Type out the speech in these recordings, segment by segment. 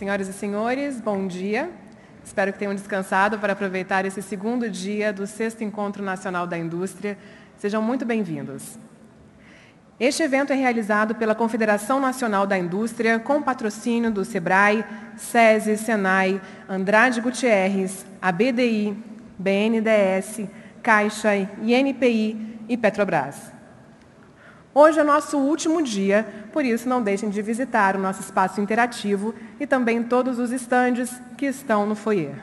Senhoras e senhores, bom dia. Espero que tenham descansado para aproveitar esse segundo dia do 6º Encontro Nacional da Indústria. Sejam muito bem-vindos. Este evento é realizado pela Confederação Nacional da Indústria, com patrocínio do SEBRAE, SESI, SENAI, Andrade Gutierrez, ABDI, BNDES, Caixa, INPI e Petrobras. Hoje é nosso último dia, por isso não deixem de visitar o nosso espaço interativo e também todos os estandes que estão no foyer.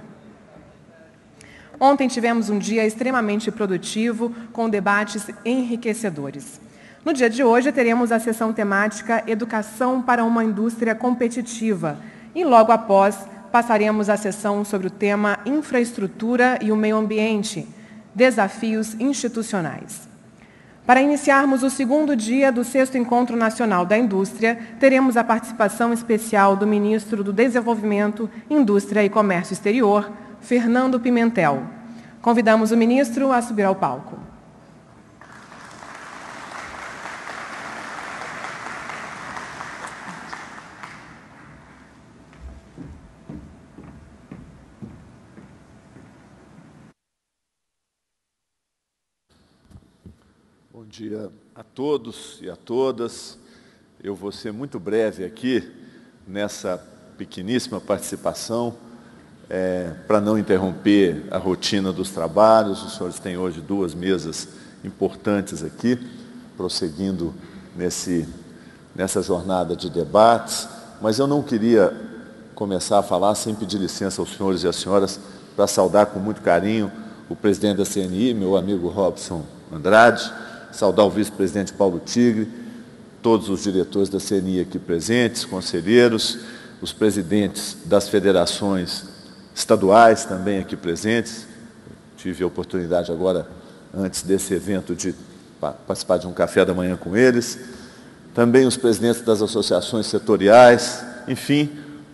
Ontem tivemos um dia extremamente produtivo, com debates enriquecedores. No dia de hoje teremos a sessão temática Educação para uma Indústria Competitiva e logo após passaremos a sessão sobre o tema Infraestrutura e o Meio Ambiente, Desafios Institucionais. Para iniciarmos o segundo dia do 6º Encontro Nacional da Indústria, teremos a participação especial do Ministro do Desenvolvimento, Indústria e Comércio Exterior, Fernando Pimentel. Convidamos o ministro a subir ao palco. Bom dia a todos e a todas. Eu vou ser muito breve aqui nessa pequeníssima participação, para não interromper a rotina dos trabalhos. Os senhores têm hoje 2 mesas importantes aqui, prosseguindo nessa jornada de debates, mas eu não queria começar a falar sem pedir licença aos senhores e às senhoras para saudar com muito carinho o presidente da CNI, meu amigo Robson Andrade, saudar o vice-presidente Paulo Tigre, todos os diretores da CNI aqui presentes, conselheiros, os presidentes das federações estaduais também aqui presentes. Tive a oportunidade agora, antes desse evento, de participar de um café da manhã com eles. Também os presidentes das associações setoriais, enfim,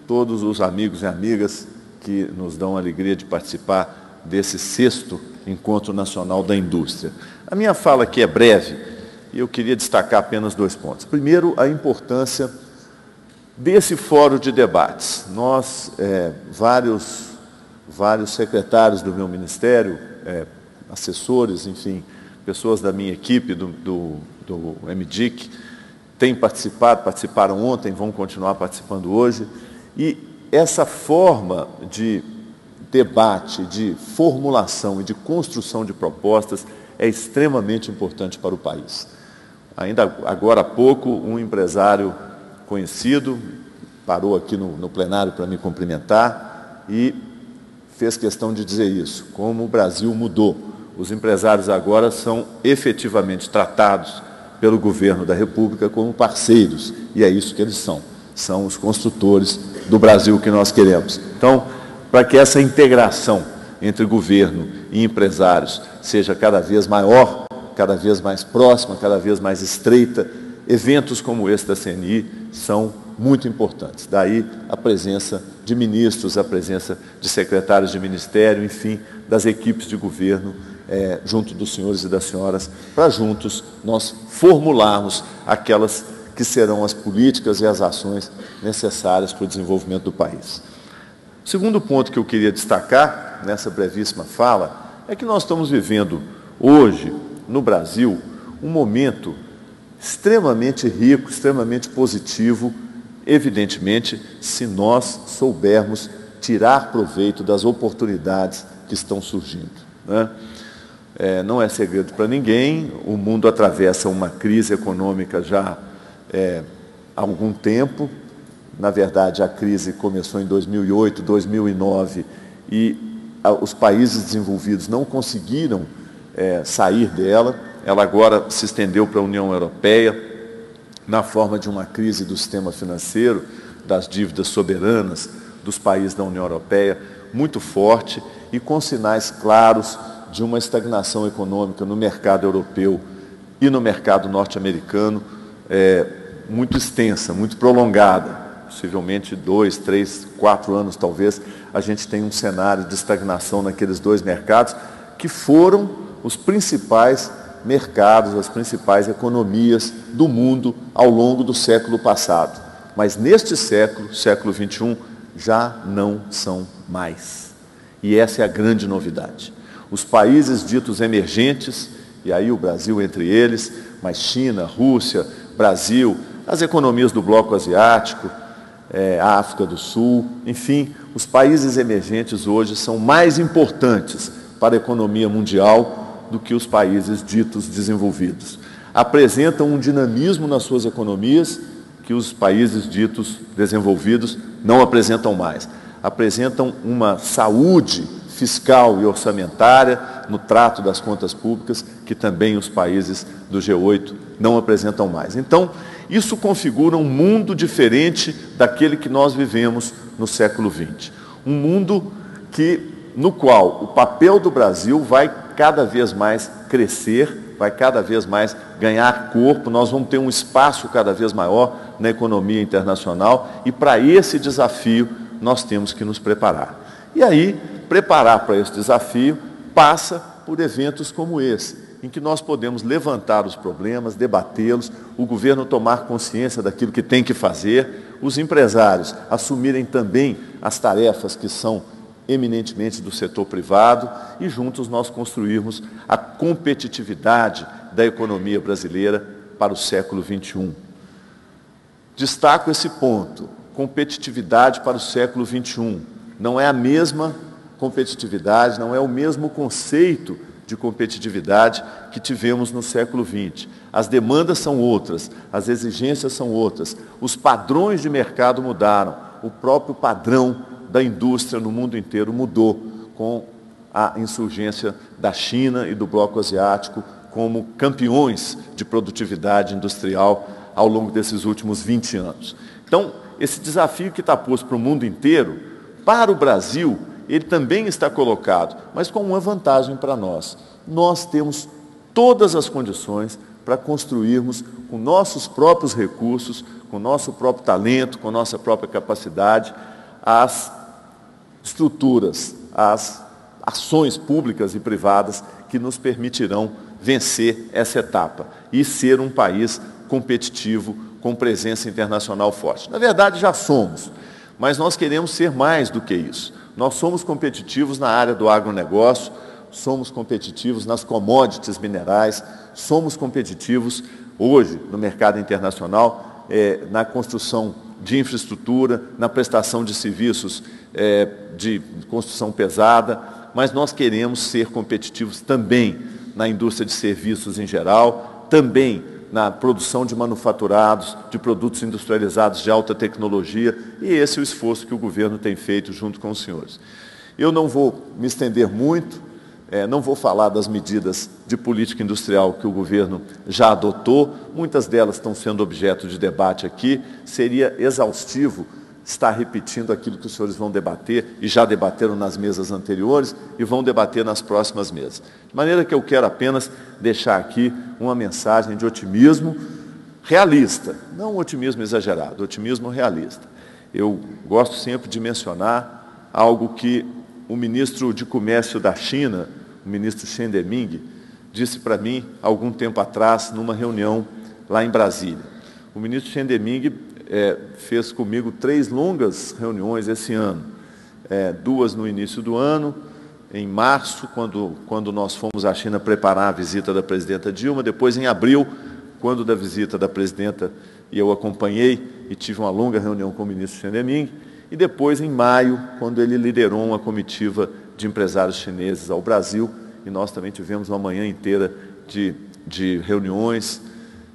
todos os amigos e amigas que nos dão a alegria de participar desse 6º Encontro Nacional da Indústria. A minha fala aqui é breve e eu queria destacar apenas 2 pontos. Primeiro, a importância desse fórum de debates. Nós, vários secretários do meu ministério, assessores, enfim, pessoas da minha equipe, do MDIC, têm participaram ontem, vão continuar participando hoje, e essa forma de debate, de formulação e de construção de propostas é extremamente importante para o país. Ainda agora há pouco, um empresário conhecido parou aqui no plenário para me cumprimentar e fez questão de dizer isso, como o Brasil mudou. Os empresários agora são efetivamente tratados pelo governo da República como parceiros, e é isso que eles são os construtores do Brasil que nós queremos. Então, para que essa integração entre governo e empresários seja cada vez maior, cada vez mais próxima, cada vez mais estreita, eventos como esse da CNI são muito importantes. Daí a presença de ministros, a presença de secretários de ministério, enfim, das equipes de governo, junto dos senhores e das senhoras, para juntos nós formularmos aquelas que serão as políticas e as ações necessárias para o desenvolvimento do país. O segundo ponto que eu queria destacar nessa brevíssima fala é que nós estamos vivendo hoje, no Brasil, um momento extremamente rico, extremamente positivo, evidentemente, se nós soubermos tirar proveito das oportunidades que estão surgindo, né? Não é segredo para ninguém, o mundo atravessa uma crise econômica já há algum tempo. Na verdade, a crise começou em 2008, 2009, e os países desenvolvidos não conseguiram sair dela. Ela agora se estendeu para a União Europeia, na forma de uma crise do sistema financeiro, das dívidas soberanas dos países da União Europeia, muito forte e com sinais claros de uma estagnação econômica no mercado europeu e no mercado norte-americano, muito extensa, muito prolongada. Possivelmente 2, 3, 4 anos, talvez, a gente tenha um cenário de estagnação naqueles 2 mercados, que foram os principais mercados, as principais economias do mundo ao longo do século passado. Mas neste século, século XXI, já não são mais. E essa é a grande novidade. Os países ditos emergentes, e aí o Brasil entre eles, mas China, Rússia, Brasil, as economias do bloco asiático, a África do Sul, enfim, os países emergentes hoje são mais importantes para a economia mundial do que os países ditos desenvolvidos. Apresentam um dinamismo nas suas economias que os países ditos desenvolvidos não apresentam mais. Apresentam uma saúde fiscal e orçamentária no trato das contas públicas que também os países do G8 não apresentam mais. Então, isso configura um mundo diferente daquele que nós vivemos no século XX. Um mundo no qual o papel do Brasil vai cada vez mais crescer, vai cada vez mais ganhar corpo, nós vamos ter um espaço cada vez maior na economia internacional e para esse desafio nós temos que nos preparar. E aí, preparar para esse desafio passa por eventos como esse, em que nós podemos levantar os problemas, debatê-los, o governo tomar consciência daquilo que tem que fazer, os empresários assumirem também as tarefas que são eminentemente do setor privado e juntos nós construirmos a competitividade da economia brasileira para o século XXI. Destaco esse ponto, competitividade para o século XXI. Não é a mesma competitividade, não é o mesmo conceito de competitividade que tivemos no século XX. As demandas são outras, as exigências são outras, os padrões de mercado mudaram, o próprio padrão da indústria no mundo inteiro mudou com a insurgência da China e do bloco asiático como campeões de produtividade industrial ao longo desses últimos 20 anos. Então, esse desafio que está posto para o mundo inteiro, para o Brasil, ele também está colocado, mas com uma vantagem para nós. Nós temos todas as condições para construirmos com nossos próprios recursos, com nosso próprio talento, com nossa própria capacidade, as estruturas, as ações públicas e privadas que nos permitirão vencer essa etapa e ser um país competitivo com presença internacional forte. Na verdade, já somos, mas nós queremos ser mais do que isso. Nós somos competitivos na área do agronegócio, somos competitivos nas commodities minerais, somos competitivos hoje no mercado internacional, na construção de infraestrutura, na prestação de serviços de construção pesada, mas nós queremos ser competitivos também na indústria de serviços em geral, também na produção de manufaturados, de produtos industrializados de alta tecnologia, e esse é o esforço que o governo tem feito junto com os senhores. Eu não vou me estender muito, não vou falar das medidas de política industrial que o governo já adotou, muitas delas estão sendo objeto de debate aqui, seria exaustivo estar repetindo aquilo que os senhores vão debater, e já debateram nas mesas anteriores, e vão debater nas próximas mesas. De maneira que eu quero apenas deixar aqui uma mensagem de otimismo realista, não um otimismo exagerado, otimismo realista. Eu gosto sempre de mencionar algo que o ministro de Comércio da China, o ministro Chen Deming, disse para mim, há algum tempo atrás, numa reunião lá em Brasília. O ministro Chen Deming fez comigo 3 longas reuniões esse ano, 2 no início do ano, em março, quando nós fomos à China preparar a visita da presidenta Dilma, depois em abril, quando da visita da presidenta, e eu acompanhei e tive uma longa reunião com o ministro Chen Deming, e depois em maio, quando ele liderou uma comitiva de empresários chineses ao Brasil, e nós também tivemos uma manhã inteira de reuniões.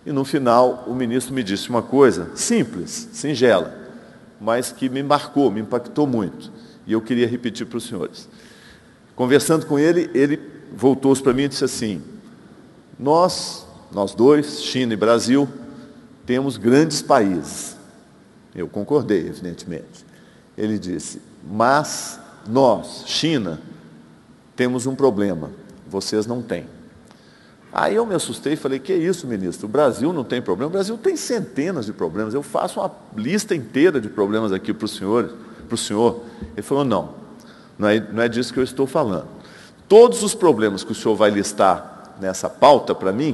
E no final, o ministro me disse uma coisa simples, singela, mas que me marcou, me impactou muito. E eu queria repetir para os senhores. Conversando com ele, ele voltou-se para mim e disse assim: nós dois, China e Brasil, temos grandes países. Eu concordei, evidentemente. Ele disse, mas nós, China, temos um problema, vocês não têm. Aí eu me assustei e falei, que é isso, ministro? O Brasil não tem problema? O Brasil tem centenas de problemas. Eu faço uma lista inteira de problemas aqui para o senhor. Ele falou, não é disso que eu estou falando. Todos os problemas que o senhor vai listar nessa pauta para mim,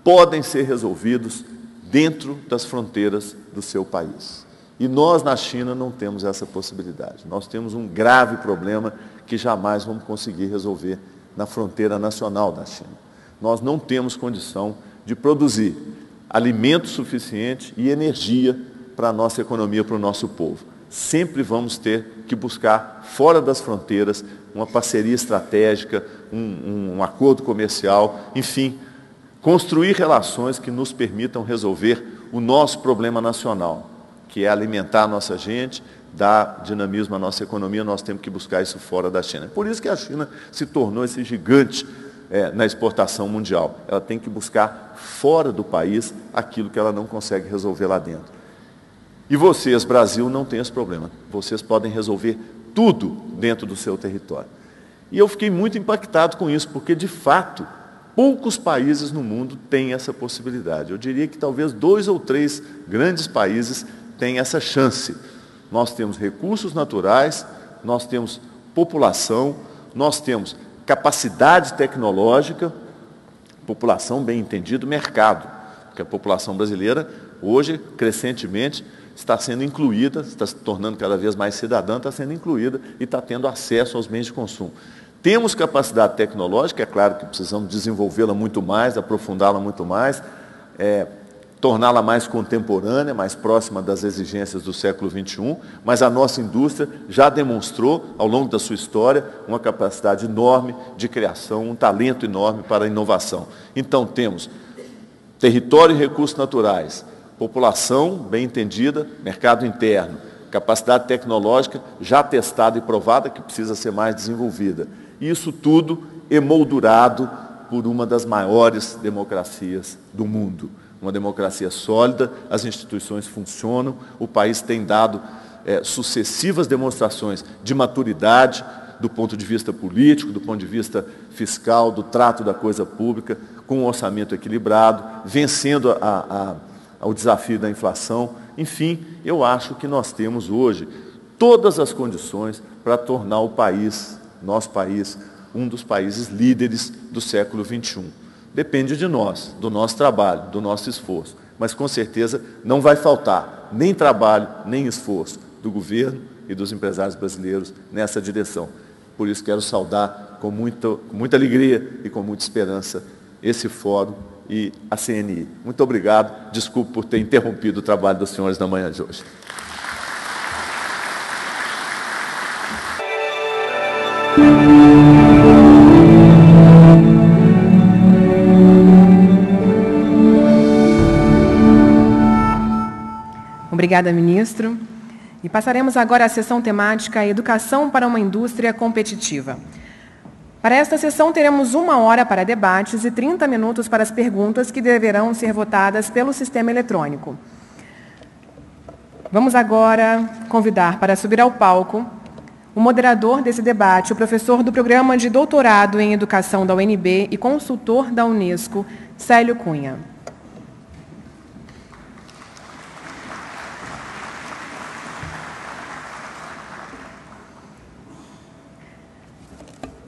podem ser resolvidos dentro das fronteiras do seu país. E nós, na China, não temos essa possibilidade. Nós temos um grave problema que jamais vamos conseguir resolver na fronteira nacional da China. Nós não temos condição de produzir alimento suficiente e energia para a nossa economia, para o nosso povo. Sempre vamos ter que buscar, fora das fronteiras, uma parceria estratégica, um acordo comercial, enfim, construir relações que nos permitam resolver o nosso problema nacional, que é alimentar a nossa gente, dar dinamismo à nossa economia. Nós temos que buscar isso fora da China. Por isso que a China se tornou esse gigante na exportação mundial. Ela tem que buscar fora do país aquilo que ela não consegue resolver lá dentro. E vocês, Brasil, não tem esse problema. Vocês podem resolver tudo dentro do seu território. E eu fiquei muito impactado com isso, porque, de fato, poucos países no mundo têm essa possibilidade. Eu diria que talvez 2 ou 3 grandes países têm essa chance. Nós temos recursos naturais, nós temos população, nós temos capacidade tecnológica, população bem entendido, mercado. Porque a população brasileira, hoje, crescentemente, está sendo incluída, está se tornando cada vez mais cidadã, está sendo incluída e está tendo acesso aos bens de consumo. Temos capacidade tecnológica, é claro que precisamos desenvolvê-la muito mais, aprofundá-la muito mais, torná-la mais contemporânea, mais próxima das exigências do século XXI, mas a nossa indústria já demonstrou, ao longo da sua história, uma capacidade enorme de criação, um talento enorme para a inovação. Então, temos território e recursos naturais, população bem entendida, mercado interno, capacidade tecnológica já testada e provada, que precisa ser mais desenvolvida. Isso tudo emoldurado por uma das maiores democracias do mundo. Uma democracia sólida, as instituições funcionam, o país tem dado sucessivas demonstrações de maturidade do ponto de vista político, do ponto de vista fiscal, do trato da coisa pública, com um orçamento equilibrado, vencendo ao desafio da inflação. Enfim, eu acho que nós temos hoje todas as condições para tornar o país, nosso país, um dos países líderes do século XXI. Depende de nós, do nosso trabalho, do nosso esforço. Mas, com certeza, não vai faltar nem trabalho, nem esforço do governo e dos empresários brasileiros nessa direção. Por isso, quero saudar com muita alegria e com muita esperança esse fórum e a CNI. Muito obrigado. Desculpe por ter interrompido o trabalho dos senhores na manhã de hoje. Obrigada, ministro. E passaremos agora à sessão temática Educação para uma Indústria Competitiva. Para esta sessão, teremos 1 hora para debates e 30 minutos para as perguntas que deverão ser votadas pelo sistema eletrônico. Vamos agora convidar para subir ao palco o moderador desse debate, o professor do Programa de Doutorado em Educação da UNB e consultor da Unesco, Célio Cunha.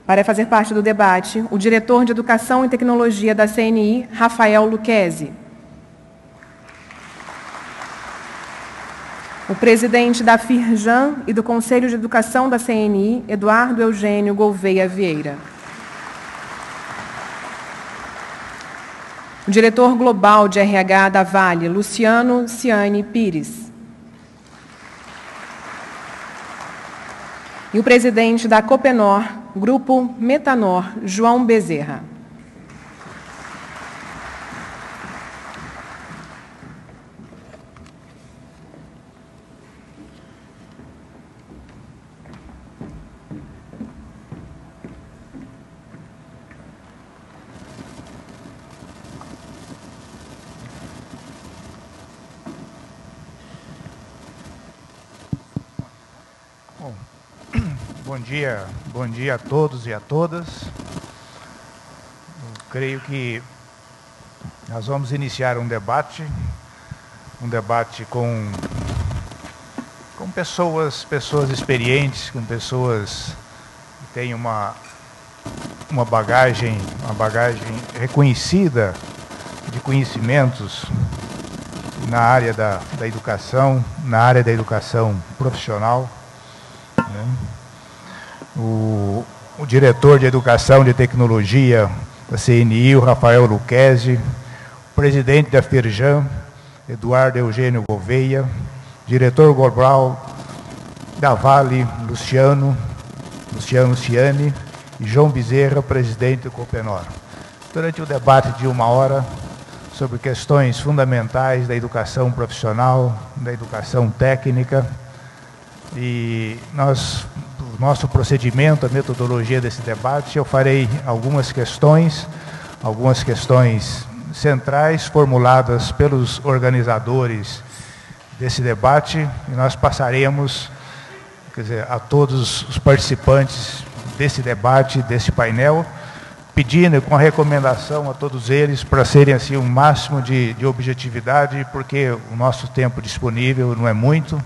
Para fazer parte do debate, o diretor de Educação e Tecnologia da CNI, Rafael Lucchesi. O presidente da Firjan e do Conselho de Educação da CNI, Eduardo Eugênio Gouveia Vieira. O diretor global de RH da Vale, Luciano Ciani Pires. E o presidente da Copenor, Grupo Metanor, João Bezerra. Bom dia a todos e a todas. Eu creio que nós vamos iniciar um debate com pessoas experientes, com pessoas que têm uma bagagem reconhecida de conhecimentos na área da educação, na área da educação profissional, né? O diretor de Educação de Tecnologia da CNI, o Rafael Lucchesi, o presidente da Firjan, Eduardo Eugênio Gouveia, diretor global da Vale, Luciano Ciani, e João Bezerra, presidente do Copenor. Durante o debate de 1 hora sobre questões fundamentais da educação profissional, da educação técnica, e o nosso procedimento, a metodologia desse debate, eu farei algumas questões centrais formuladas pelos organizadores desse debate, e nós passaremos, quer dizer, a todos os participantes desse debate, desse painel, pedindo com a recomendação a todos eles para serem assim um máximo de objetividade, porque o nosso tempo disponível não é muito,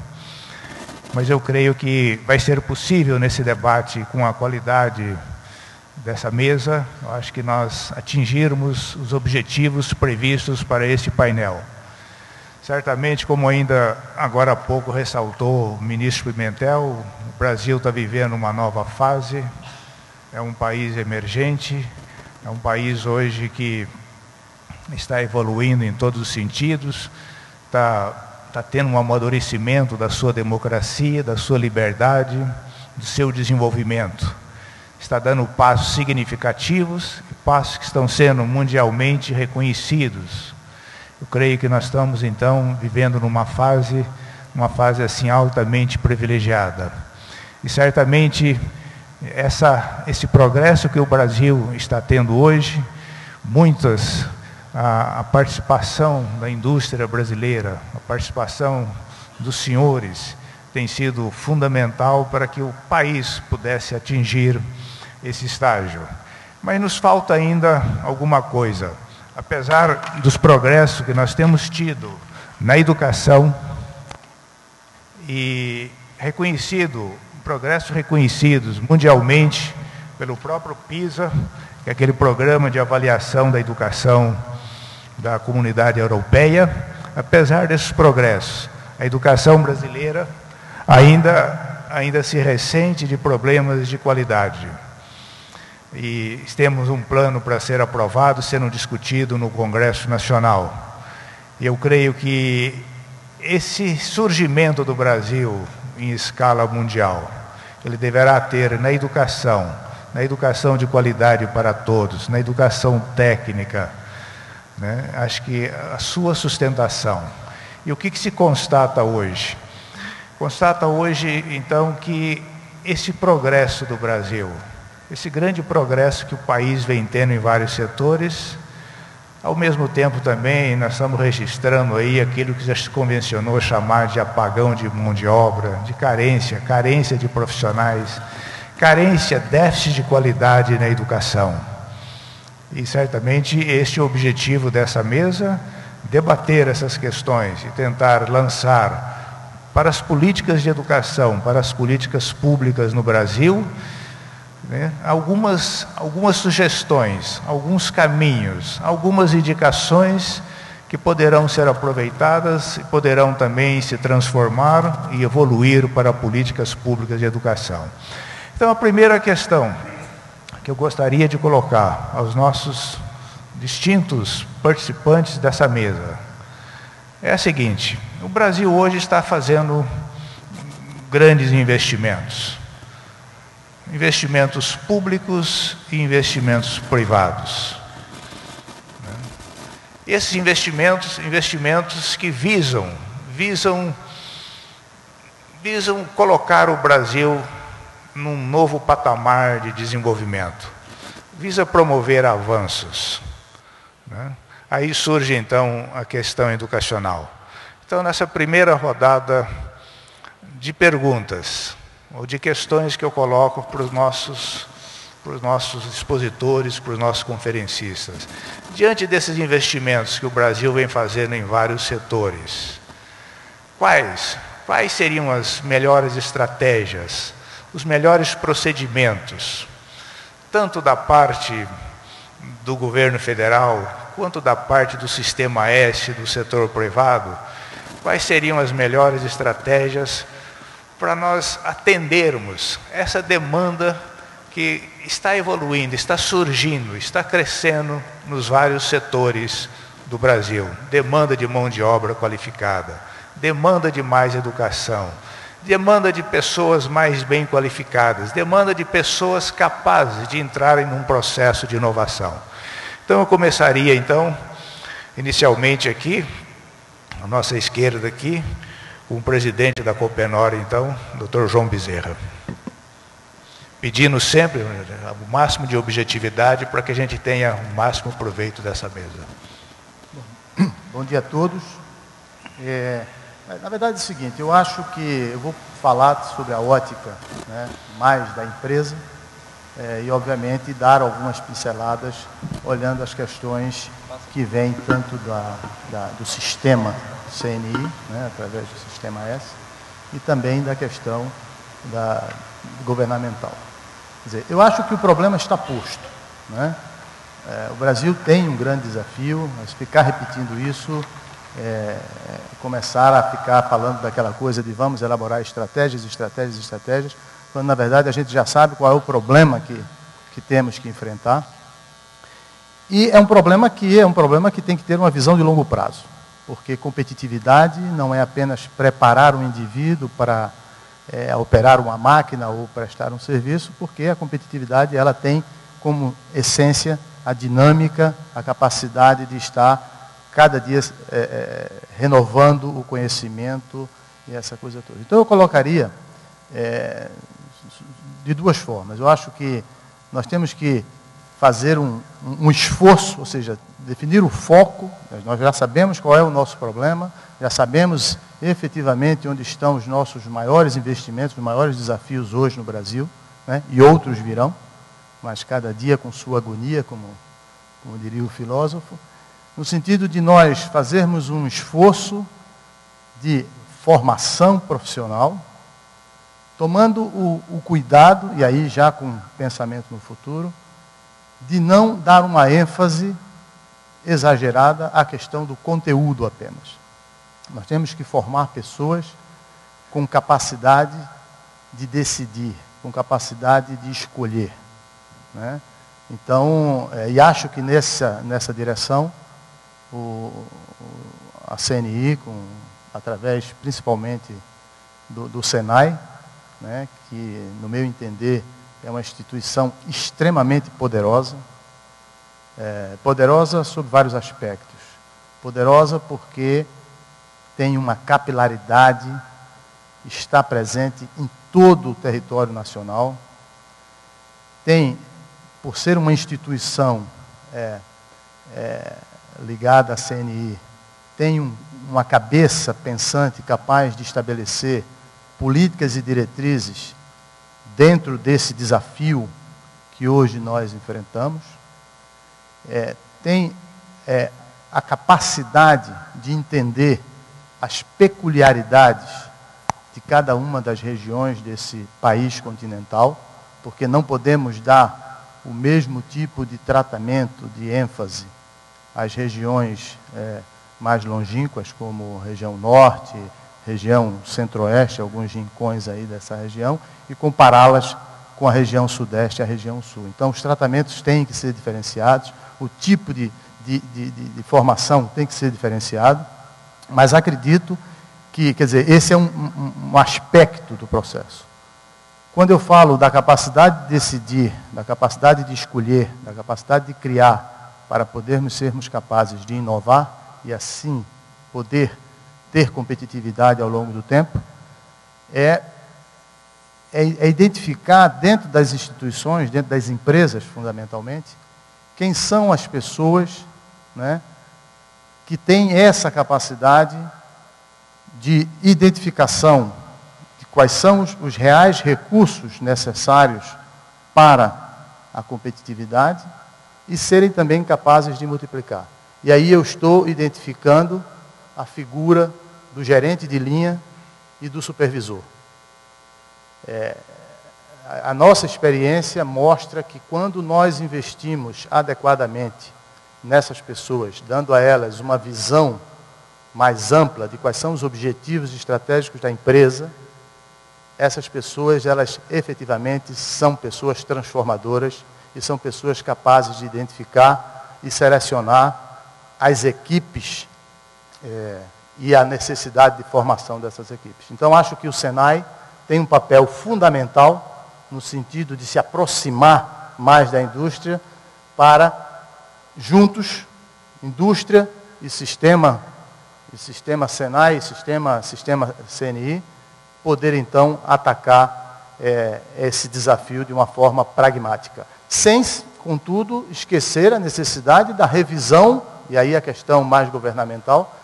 mas eu creio que vai ser possível nesse debate, com a qualidade dessa mesa, eu acho que nós atingirmos os objetivos previstos para este painel. Certamente, como ainda agora há pouco ressaltou o ministro Pimentel, o Brasil está vivendo uma nova fase, é um país emergente, é um país hoje que está evoluindo em todos os sentidos, está tendo um amadurecimento da sua democracia, da sua liberdade, do seu desenvolvimento. Está dando passos significativos, passos que estão sendo mundialmente reconhecidos. Eu creio que nós estamos, então, vivendo numa fase assim altamente privilegiada. E certamente esse progresso que o Brasil está tendo hoje, a participação da indústria brasileira, a participação dos senhores tem sido fundamental para que o país pudesse atingir esse estágio. Mas nos falta ainda alguma coisa. Apesar dos progressos que nós temos tido na educação e progressos reconhecidos mundialmente pelo próprio PISA, que é aquele programa de avaliação da educação da Comunidade Europeia, apesar desses progressos, a educação brasileira ainda se ressente de problemas de qualidade. E temos um plano para ser aprovado, sendo discutido no Congresso Nacional. E eu creio que esse surgimento do Brasil em escala mundial, ele deverá ter na educação de qualidade para todos, na educação técnica, né? Acho que a sua sustentação. E o que se constata hoje? Constata hoje, então, que esse progresso do Brasil, esse grande progresso que o país vem tendo em vários setores, ao mesmo tempo também nós estamos registrando aí aquilo que já se convencionou chamar de apagão de mão de obra, de carência de profissionais, déficit de qualidade na educação. E certamente este é o objetivo dessa mesa, debater essas questões e tentar lançar para as políticas de educação, para as políticas públicas no Brasil, né, algumas sugestões, alguns caminhos, algumas indicações que poderão ser aproveitadas e poderão também se transformar e evoluir para políticas públicas de educação. Então, a primeira questão que eu gostaria de colocar aos nossos distintos participantes dessa mesa é a seguinte: o Brasil hoje está fazendo grandes investimentos públicos e investimentos privados. Esses investimentos que visam colocar o Brasil num novo patamar de desenvolvimento, visa promover avanços, né? Aí surge então a questão educacional. Então, nessa primeira rodada de perguntas ou de questões que eu coloco para os nossos expositores, para os nossos conferencistas, diante desses investimentos que o Brasil vem fazendo em vários setores, quais seriam as melhores estratégias, os melhores procedimentos, tanto da parte do governo federal, quanto da parte do Sistema S, do setor privado, quais seriam as melhores estratégias para nós atendermos essa demanda que está evoluindo, está surgindo, está crescendo nos vários setores do Brasil. Demanda de mão de obra qualificada, demanda de mais educação, demanda de pessoas mais bem qualificadas, demanda de pessoas capazes de entrarem num processo de inovação. Então eu começaria, inicialmente aqui, à nossa esquerda aqui, com o presidente da Copenor, Dr. João Bezerra. Pedindo sempre o máximo de objetividade para que a gente tenha o máximo proveito dessa mesa. Bom dia a todos. Na verdade é o seguinte, eu acho que eu vou falar sobre a ótica, né, mais da empresa e, obviamente, dar algumas pinceladas olhando as questões que vêm tanto do sistema CNI, né, através do sistema S, e também da questão governamental. Quer dizer, eu acho que o problema está posto, né? O Brasil tem um grande desafio, mas ficar repetindo isso, começar a ficar falando daquela coisa de vamos elaborar estratégias, quando na verdade a gente já sabe qual é o problema que temos que enfrentar. E é um problema que tem que ter uma visão de longo prazo, porque competitividade não é apenas preparar um indivíduo para operar uma máquina ou prestar um serviço, porque a competitividade ela tem como essência a dinâmica, a capacidade de estar cada dia renovando o conhecimento e essa coisa toda. Então eu colocaria de duas formas. Eu acho que nós temos que fazer um esforço, ou seja, definir o foco. Nós já sabemos qual é o nosso problema, já sabemos efetivamente onde estão os nossos maiores investimentos, os maiores desafios hoje no Brasil, né? E outros virão, mas cada dia com sua agonia, como diria o filósofo, no sentido de nós fazermos um esforço de formação profissional, tomando o cuidado, e aí já com pensamento no futuro, de não dar uma ênfase exagerada à questão do conteúdo apenas. Nós temos que formar pessoas com capacidade de decidir, com capacidade de escolher, né? Então, e acho que nessa direção, a CNI, através principalmente do Senai, né, que, no meu entender, é uma instituição extremamente poderosa, poderosa sob vários aspectos. Poderosa porque tem uma capilaridade, está presente em todo o território nacional, tem, por ser uma instituição ligada à CNI, tem uma cabeça pensante capaz de estabelecer políticas e diretrizes dentro desse desafio que hoje nós enfrentamos, tem a capacidade de entender as peculiaridades de cada uma das regiões desse país continental, porque não podemos dar o mesmo tipo de tratamento, de ênfase às regiões mais longínquas, como região norte, região centro-oeste, alguns rincões aí dessa região, e compará-las com a região sudeste e a região sul. Então, os tratamentos têm que ser diferenciados, o tipo de formação tem que ser diferenciado, mas acredito que, quer dizer, esse é um aspecto do processo. Quando eu falo da capacidade de decidir, da capacidade de escolher, da capacidade de criar, para podermos sermos capazes de inovar e assim poder ter competitividade ao longo do tempo, é identificar dentro das instituições, dentro das empresas fundamentalmente, quem são as pessoas, né, que têm essa capacidade de identificação de quais são os reais recursos necessários para a competitividade e serem também capazes de multiplicar. E aí eu estou identificando a figura do gerente de linha e do supervisor. a nossa experiência mostra que quando nós investimos adequadamente nessas pessoas, dando a elas uma visão mais ampla de quais são os objetivos estratégicos da empresa, essas pessoas, elas efetivamente são pessoas transformadoras e são pessoas capazes de identificar e selecionar as equipes e a necessidade de formação dessas equipes. Então, acho que o Senai tem um papel fundamental no sentido de se aproximar mais da indústria para, juntos, indústria e sistema Senai, e sistema CNI, poder, então, atacar esse desafio de uma forma pragmática. Sem, contudo, esquecer a necessidade da revisão, e aí a questão mais governamental,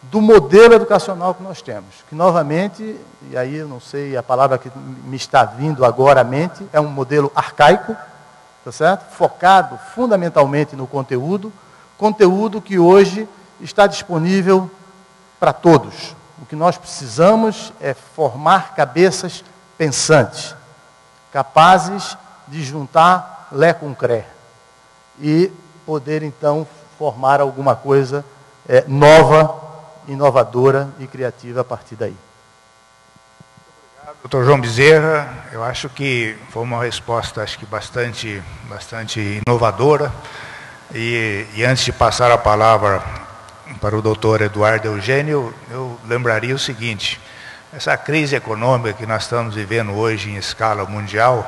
do modelo educacional que nós temos. Que, novamente, e aí eu não sei, a palavra que me está vindo agora à mente, é um modelo arcaico, tá certo? Focado fundamentalmente no conteúdo que hoje está disponível para todos. O que nós precisamos é formar cabeças pensantes, capazes de juntar lé com cré e poder, então, formar alguma coisa nova, inovadora e criativa a partir daí. Doutor João Bezerra, eu acho que foi uma resposta, acho que bastante inovadora. E antes de passar a palavra para o doutor Eduardo Eugênio, eu lembraria o seguinte: essa crise econômica que nós estamos vivendo hoje em escala mundial,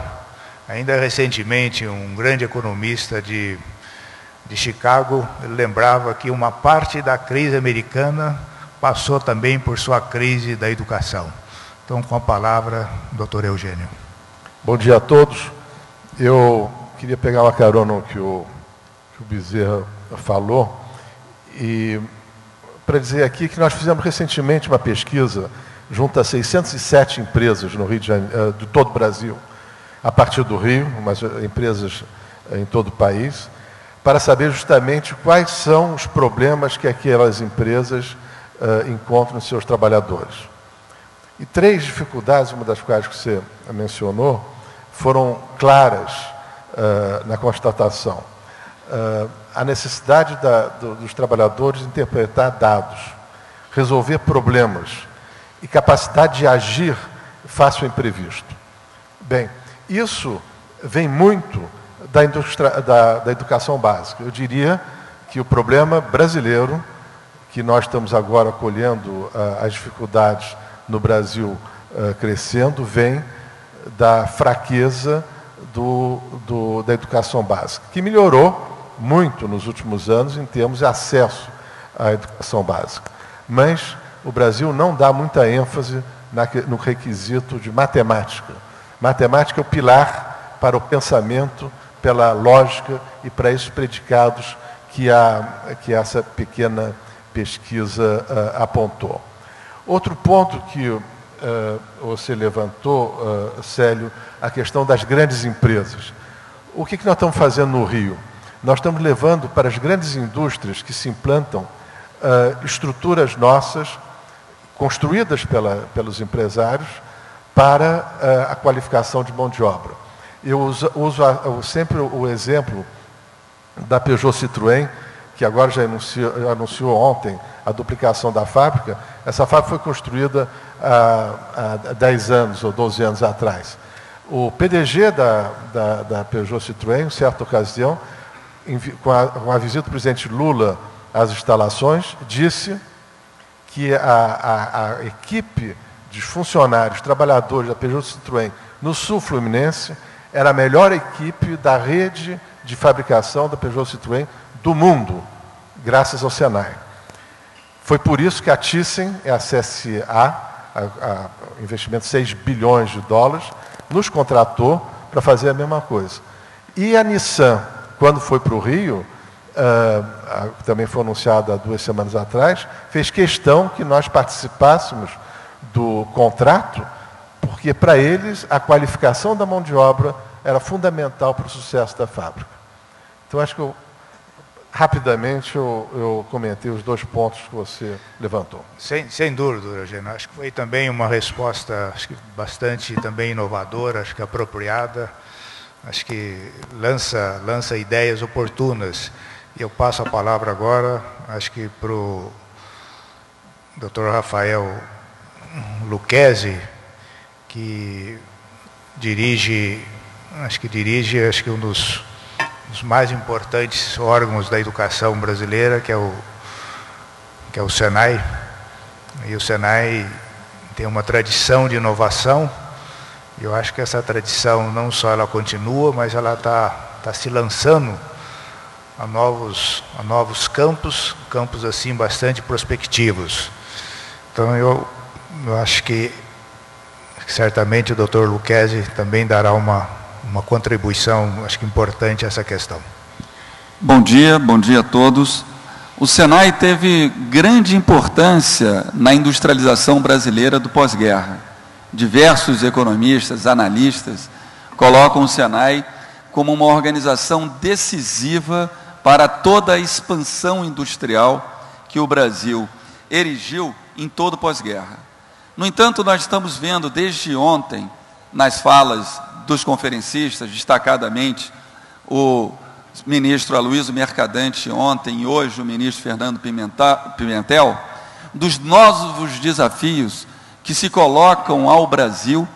ainda recentemente um grande economista de Chicago lembrava que uma parte da crise americana passou também por sua crise da educação. Então, com a palavra, doutor Eugênio. Bom dia a todos. Eu queria pegar uma carona no que o Bezerra falou, e para dizer aqui que nós fizemos recentemente uma pesquisa junto a 607 empresas no Rio de Janeiro, de todo o Brasil, a partir do Rio, mas empresas em todo o país, para saber justamente quais são os problemas que aquelas empresas encontram em seus trabalhadores. E 3 dificuldades, uma das quais que você mencionou, foram claras na constatação. A necessidade dos trabalhadores interpretar dados, resolver problemas e capacidade de agir face ao imprevisto. Bem, isso vem muito da educação básica. Eu diria que o problema brasileiro, que nós estamos agora colhendo as dificuldades no Brasil crescendo, vem da fraqueza da educação básica, que melhorou muito nos últimos anos em termos de acesso à educação básica. Mas o Brasil não dá muita ênfase no requisito de matemática. Matemática é o pilar para o pensamento, pela lógica e para esses predicados que essa pequena pesquisa apontou. Outro ponto que você levantou, Célio, a questão das grandes empresas. O que nós estamos fazendo no Rio? Nós estamos levando para as grandes indústrias que se implantam estruturas nossas, construídas pelos empresários, para a qualificação de mão de obra. Eu uso sempre o exemplo da Peugeot Citroën, que agora já anunciou ontem a duplicação da fábrica. Essa fábrica foi construída há 10 anos ou 12 anos atrás. O PDG da Peugeot Citroën, em certa ocasião, com a visita do presidente Lula às instalações, disse que a equipe de funcionários, trabalhadores da Peugeot Citroën no sul fluminense era a melhor equipe da rede de fabricação da Peugeot Citroën do mundo, graças ao Senai. Foi por isso que a Thyssen e a CSA, investimento de 6 bilhões de dólares, nos contratou para fazer a mesma coisa. E a Nissan, quando foi para o Rio, também foi anunciada há 2 semanas atrás, fez questão que nós participássemos do contrato, porque para eles a qualificação da mão de obra era fundamental para o sucesso da fábrica. Então acho que rapidamente eu comentei os 2 pontos que você levantou. Sem dúvida, Eugênio. Acho que foi também uma resposta, acho que bastante também inovadora, acho que apropriada, acho que lança ideias oportunas. E eu passo a palavra agora, acho que para o Dr. Rafael Lucchesi, que dirige um dos mais importantes órgãos da educação brasileira, que é o Senai. E o Senai tem uma tradição de inovação. E eu acho que essa tradição não só ela continua, mas ela está se lançando a novos campos assim bastante prospectivos. Então eu acho que certamente o Dr. Lucchesi também dará uma contribuição, acho que importante a essa questão. Bom dia a todos. O Senai teve grande importância na industrialização brasileira do pós-guerra. Diversos economistas, analistas, colocam o Senai como uma organização decisiva para toda a expansão industrial que o Brasil erigiu em todo o pós-guerra. No entanto, nós estamos vendo desde ontem, nas falas dos conferencistas, destacadamente o ministro Aloysio Mercadante ontem e hoje o ministro Fernando Pimentel, dos novos desafios que se colocam ao Brasil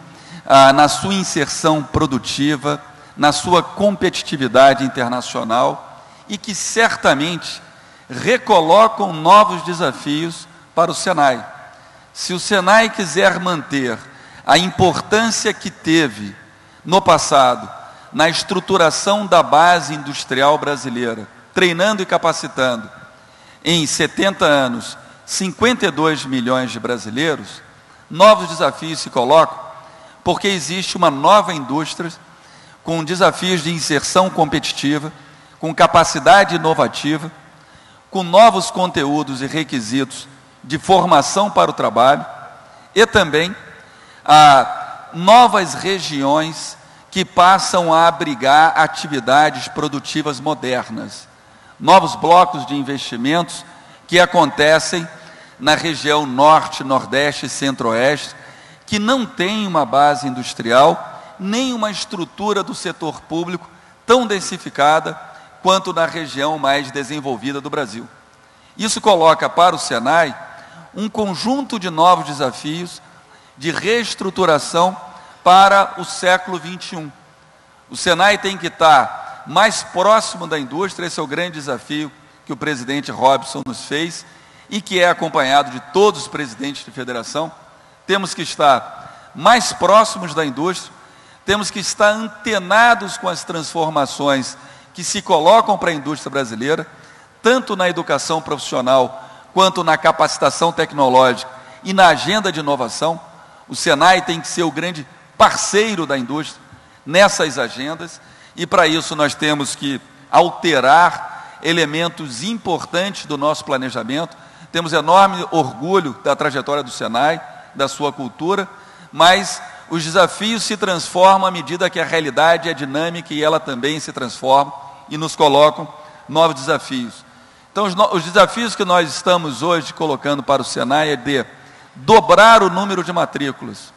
na sua inserção produtiva, na sua competitividade internacional e que certamente recolocam novos desafios para o Senai. Se o Senai quiser manter a importância que teve no passado na estruturação da base industrial brasileira, treinando e capacitando em 70 anos 52 milhões de brasileiros, novos desafios se colocam porque existe uma nova indústria com desafios de inserção competitiva, com capacidade inovativa, com novos conteúdos e requisitos de formação para o trabalho e também novas regiões que passam a abrigar atividades produtivas modernas, novos blocos de investimentos que acontecem na região norte, nordeste e centro-oeste, que não tem uma base industrial, nem uma estrutura do setor público tão densificada quanto na região mais desenvolvida do Brasil. Isso coloca para o Senai um conjunto de novos desafios de reestruturação para o século XXI. O Senai tem que estar mais próximo da indústria, esse é o grande desafio que o presidente Robson nos fez e que é acompanhado de todos os presidentes de federação. Temos que estar mais próximos da indústria, temos que estar antenados com as transformações que se colocam para a indústria brasileira, tanto na educação profissional, quanto na capacitação tecnológica e na agenda de inovação. O Senai tem que ser o grande parceiro da indústria nessas agendas, e para isso nós temos que alterar elementos importantes do nosso planejamento. Temos enorme orgulho da trajetória do Senai, da sua cultura, mas os desafios se transformam à medida que a realidade é dinâmica e ela também se transforma e nos colocam novos desafios. Então, os desafios que nós estamos hoje colocando para o Senai é de dobrar o número de matrículas.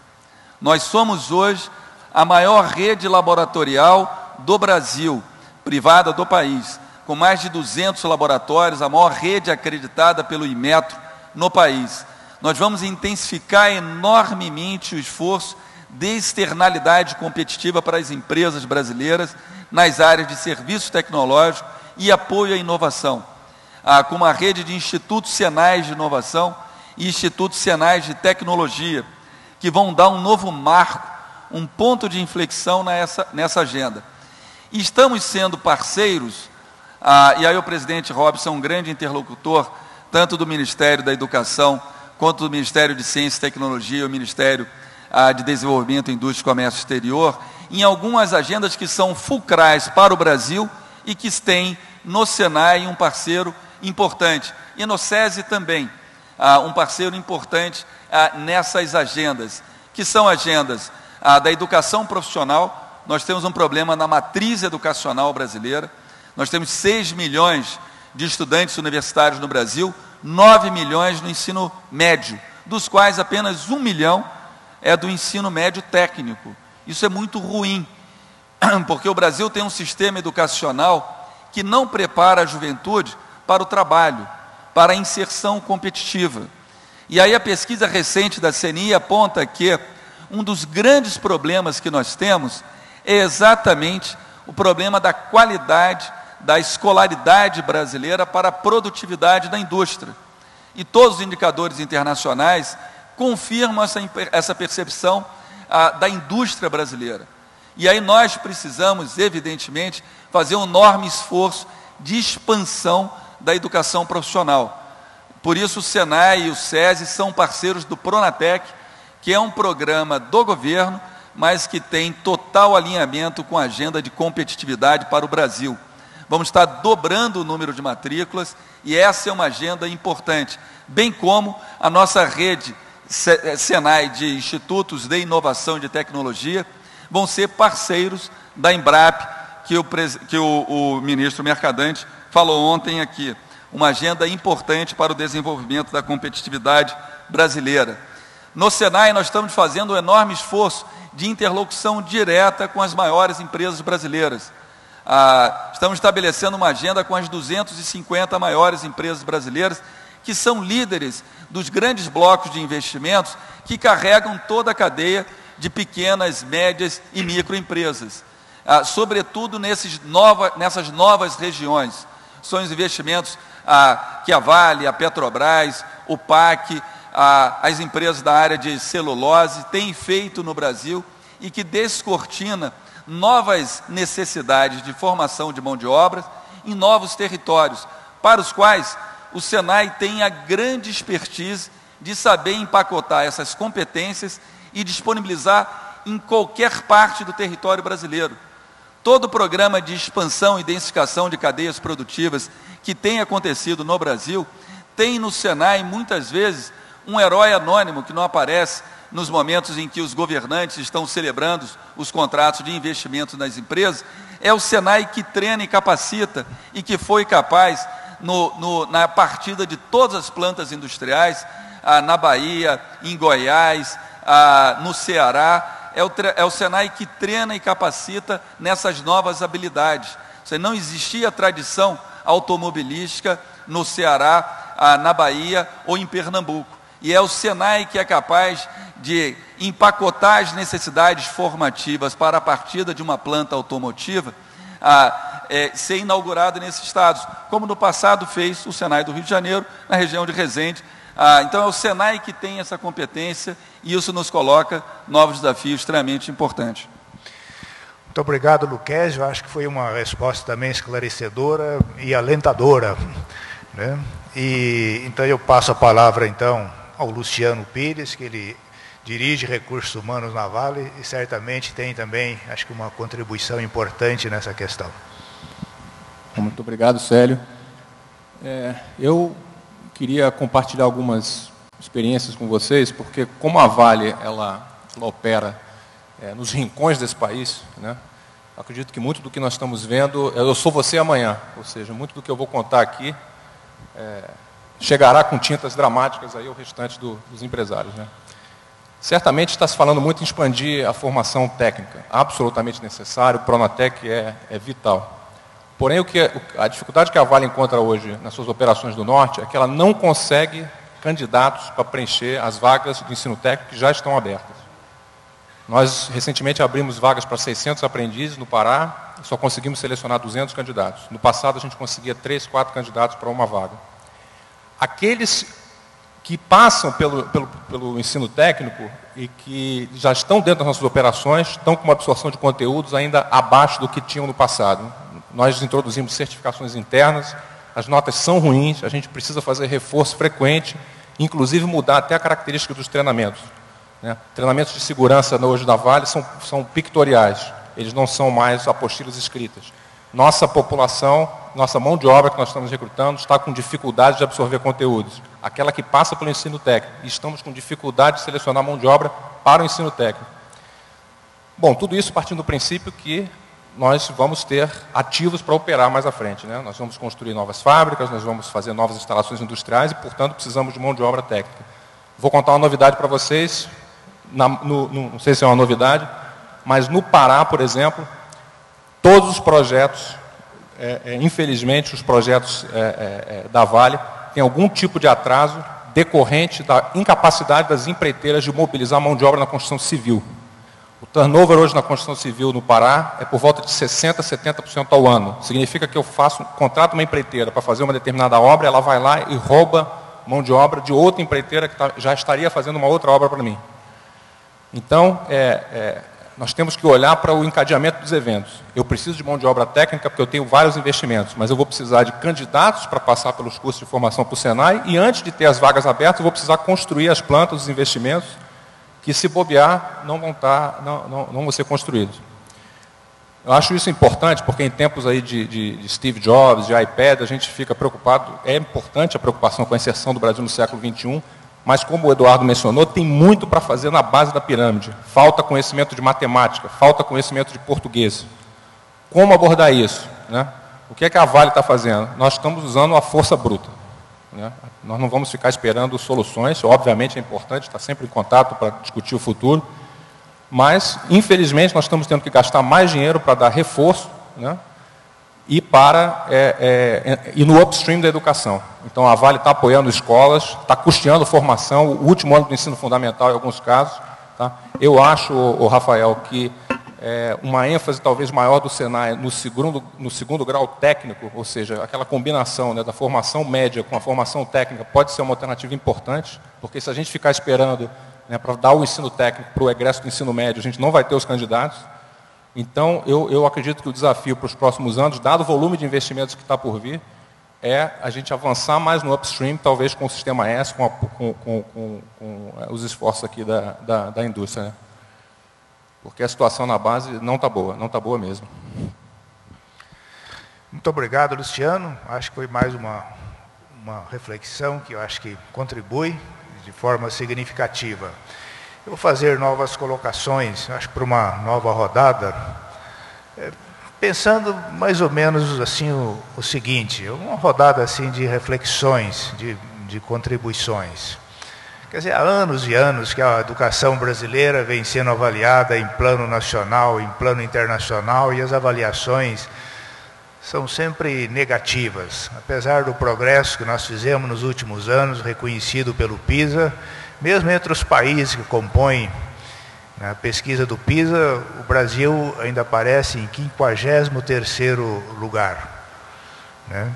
Nós somos hoje a maior rede laboratorial do Brasil, privada do país, com mais de 200 laboratórios, a maior rede acreditada pelo Inmetro no país. Nós vamos intensificar enormemente o esforço de externalidade competitiva para as empresas brasileiras nas áreas de serviço tecnológico e apoio à inovação, com uma rede de institutos senais de inovação e institutos senais de tecnologia, que vão dar um novo marco, um ponto de inflexão nessa agenda. E estamos sendo parceiros, e aí o presidente Robson é um grande interlocutor, tanto do Ministério da Educação, quanto do Ministério de Ciência e Tecnologia, o Ministério de Desenvolvimento, Indústria e Comércio Exterior, em algumas agendas que são fulcrais para o Brasil e que têm no Senai um parceiro importante, e no SESI também, um parceiro importante nessas agendas, que são agendas da educação profissional. Nós temos um problema na matriz educacional brasileira, nós temos 6 milhões de estudantes universitários no Brasil, 9 milhões no ensino médio, dos quais apenas 1 milhão é do ensino médio técnico. Isso é muito ruim, porque o Brasil tem um sistema educacional que não prepara a juventude para o trabalho, para a inserção competitiva. E aí a pesquisa recente da CNI aponta que um dos grandes problemas que nós temos é exatamente o problema da qualidade da escolaridade brasileira para a produtividade da indústria. E todos os indicadores internacionais confirmam essa percepção da indústria brasileira. E aí nós precisamos, evidentemente, fazer um enorme esforço de expansão da educação profissional. Por isso o Senai e o SESI são parceiros do Pronatec, que é um programa do governo, mas que tem total alinhamento com a agenda de competitividade para o Brasil. Vamos estar dobrando o número de matrículas e essa é uma agenda importante, bem como a nossa rede Senai de Institutos de Inovação e de Tecnologia vão ser parceiros da Embrapa, que o ministro Mercadante falou ontem aqui. Uma agenda importante para o desenvolvimento da competitividade brasileira. No Senai, nós estamos fazendo um enorme esforço de interlocução direta com as maiores empresas brasileiras. Estamos estabelecendo uma agenda com as 250 maiores empresas brasileiras, que são líderes dos grandes blocos de investimentos que carregam toda a cadeia de pequenas, médias e microempresas, sobretudo nessas novas regiões. São os investimentos que a Vale, a Petrobras, o PAC, as empresas da área de celulose têm feito no Brasil e que descortina novas necessidades de formação de mão de obra em novos territórios, para os quais o Senai tem a grande expertise de saber empacotar essas competências e disponibilizar em qualquer parte do território brasileiro. Todo o programa de expansão e densificação de cadeias produtivas que tem acontecido no Brasil tem no Senai, muitas vezes, um herói anônimo que não aparece nos momentos em que os governantes estão celebrando os contratos de investimento nas empresas. É o Senai que treina e capacita e que foi capaz, na partida de todas as plantas industriais, na Bahia, em Goiás, no Ceará, é o Senai que treina e capacita nessas novas habilidades. Não existia tradição automobilística no Ceará, na Bahia ou em Pernambuco. E é o Senai que é capaz de empacotar as necessidades formativas para a partida de uma planta automotiva ser inaugurada nesses estados, como no passado fez o Senai do Rio de Janeiro, na região de Resende. Então é o Senai que tem essa competência e isso nos coloca novos desafios extremamente importantes. Muito obrigado, Luquezzi. Eu acho que foi uma resposta também esclarecedora e alentadora, né? E então eu passo a palavra então ao Luciano Pires, que ele dirige recursos humanos na Vale e certamente tem também, acho que uma contribuição importante nessa questão. Muito obrigado, Célio. Eu queria compartilhar algumas experiências com vocês, porque como a Vale ela opera nos rincões desse país, né? Acredito que muito do que nós estamos vendo, eu sou você amanhã, ou seja, muito do que eu vou contar aqui chegará com tintas dramáticas aí ao restante dos empresários, né? Certamente está se falando muito em expandir a formação técnica, absolutamente necessário, o Pronatec é vital. Porém, a dificuldade que a Vale encontra hoje nas suas operações do Norte é que ela não consegue candidatos para preencher as vagas de ensino técnico que já estão abertas. Nós, recentemente, abrimos vagas para 600 aprendizes no Pará e só conseguimos selecionar 200 candidatos. No passado, a gente conseguia 3, 4 candidatos para uma vaga. Aqueles que passam pelo ensino técnico e que já estão dentro das nossas operações, estão com uma absorção de conteúdos ainda abaixo do que tinham no passado. Nós introduzimos certificações internas, as notas são ruins, a gente precisa fazer reforço frequente, inclusive mudar até a característica dos treinamentos, né? Treinamentos de segurança hoje da Vale são pictoriais, eles não são mais apostilas escritas. Nossa população, nossa mão de obra que nós estamos recrutando está com dificuldade de absorver conteúdos. Aquela que passa pelo ensino técnico. E estamos com dificuldade de selecionar mão de obra para o ensino técnico. Bom, tudo isso partindo do princípio que nós vamos ter ativos para operar mais à frente, né? Nós vamos construir novas fábricas, nós vamos fazer novas instalações industriais e, portanto, precisamos de mão de obra técnica. Vou contar uma novidade para vocês, não sei se é uma novidade, mas no Pará, por exemplo, todos os projetos, infelizmente, os projetos da Vale têm algum tipo de atraso decorrente da incapacidade das empreiteiras de mobilizar mão de obra na construção civil. O turnover hoje na construção civil no Pará é por volta de 60% a 70% ao ano. Significa que eu contrato uma empreiteira para fazer uma determinada obra, ela vai lá e rouba mão de obra de outra empreiteira que já estaria fazendo uma outra obra para mim. Então, nós temos que olhar para o encadeamento dos eventos. Eu preciso de mão de obra técnica porque eu tenho vários investimentos, mas eu vou precisar de candidatos para passar pelos cursos de formação para o Senai e antes de ter as vagas abertas, eu vou precisar construir as plantas, os investimentos, que se bobear, não vão ser construídos. Eu acho isso importante, porque em tempos aí de Steve Jobs, de iPad, a gente fica preocupado, é importante a preocupação com a inserção do Brasil no século XXI, mas como o Eduardo mencionou, tem muito para fazer na base da pirâmide. Falta conhecimento de matemática, falta conhecimento de português. Como abordar isso, né? O que é que a Vale está fazendo? Nós estamos usando a força bruta, né? Nós não vamos ficar esperando soluções, obviamente é importante estar sempre em contato para discutir o futuro, mas, infelizmente, nós estamos tendo que gastar mais dinheiro para dar reforço, né? E no upstream da educação. Então, a Vale está apoiando escolas, está custeando formação, o último ano do ensino fundamental, em alguns casos. Tá? Eu acho, Rafael, que uma ênfase talvez maior do Senai no segundo grau técnico, ou seja, aquela combinação, né, da formação média com a formação técnica, pode ser uma alternativa importante, porque se a gente ficar esperando, né, para dar o ensino técnico para o egresso do ensino médio, a gente não vai ter os candidatos. Então, eu acredito que o desafio para os próximos anos, dado o volume de investimentos que está por vir, é a gente avançar mais no upstream, talvez com o sistema S, com os esforços aqui da indústria, né? Porque a situação na base não está boa mesmo. Muito obrigado, Luciano. Acho que foi mais uma reflexão que eu acho que contribui de forma significativa. Eu vou fazer novas colocações, acho que para uma nova rodada, pensando mais ou menos assim o seguinte, uma rodada assim de reflexões, de contribuições. Quer dizer, há anos e anos que a educação brasileira vem sendo avaliada em plano nacional, em plano internacional, e as avaliações são sempre negativas. Apesar do progresso que nós fizemos nos últimos anos, reconhecido pelo PISA, mesmo entre os países que compõem a pesquisa do PISA, o Brasil ainda aparece em 53º lugar, né?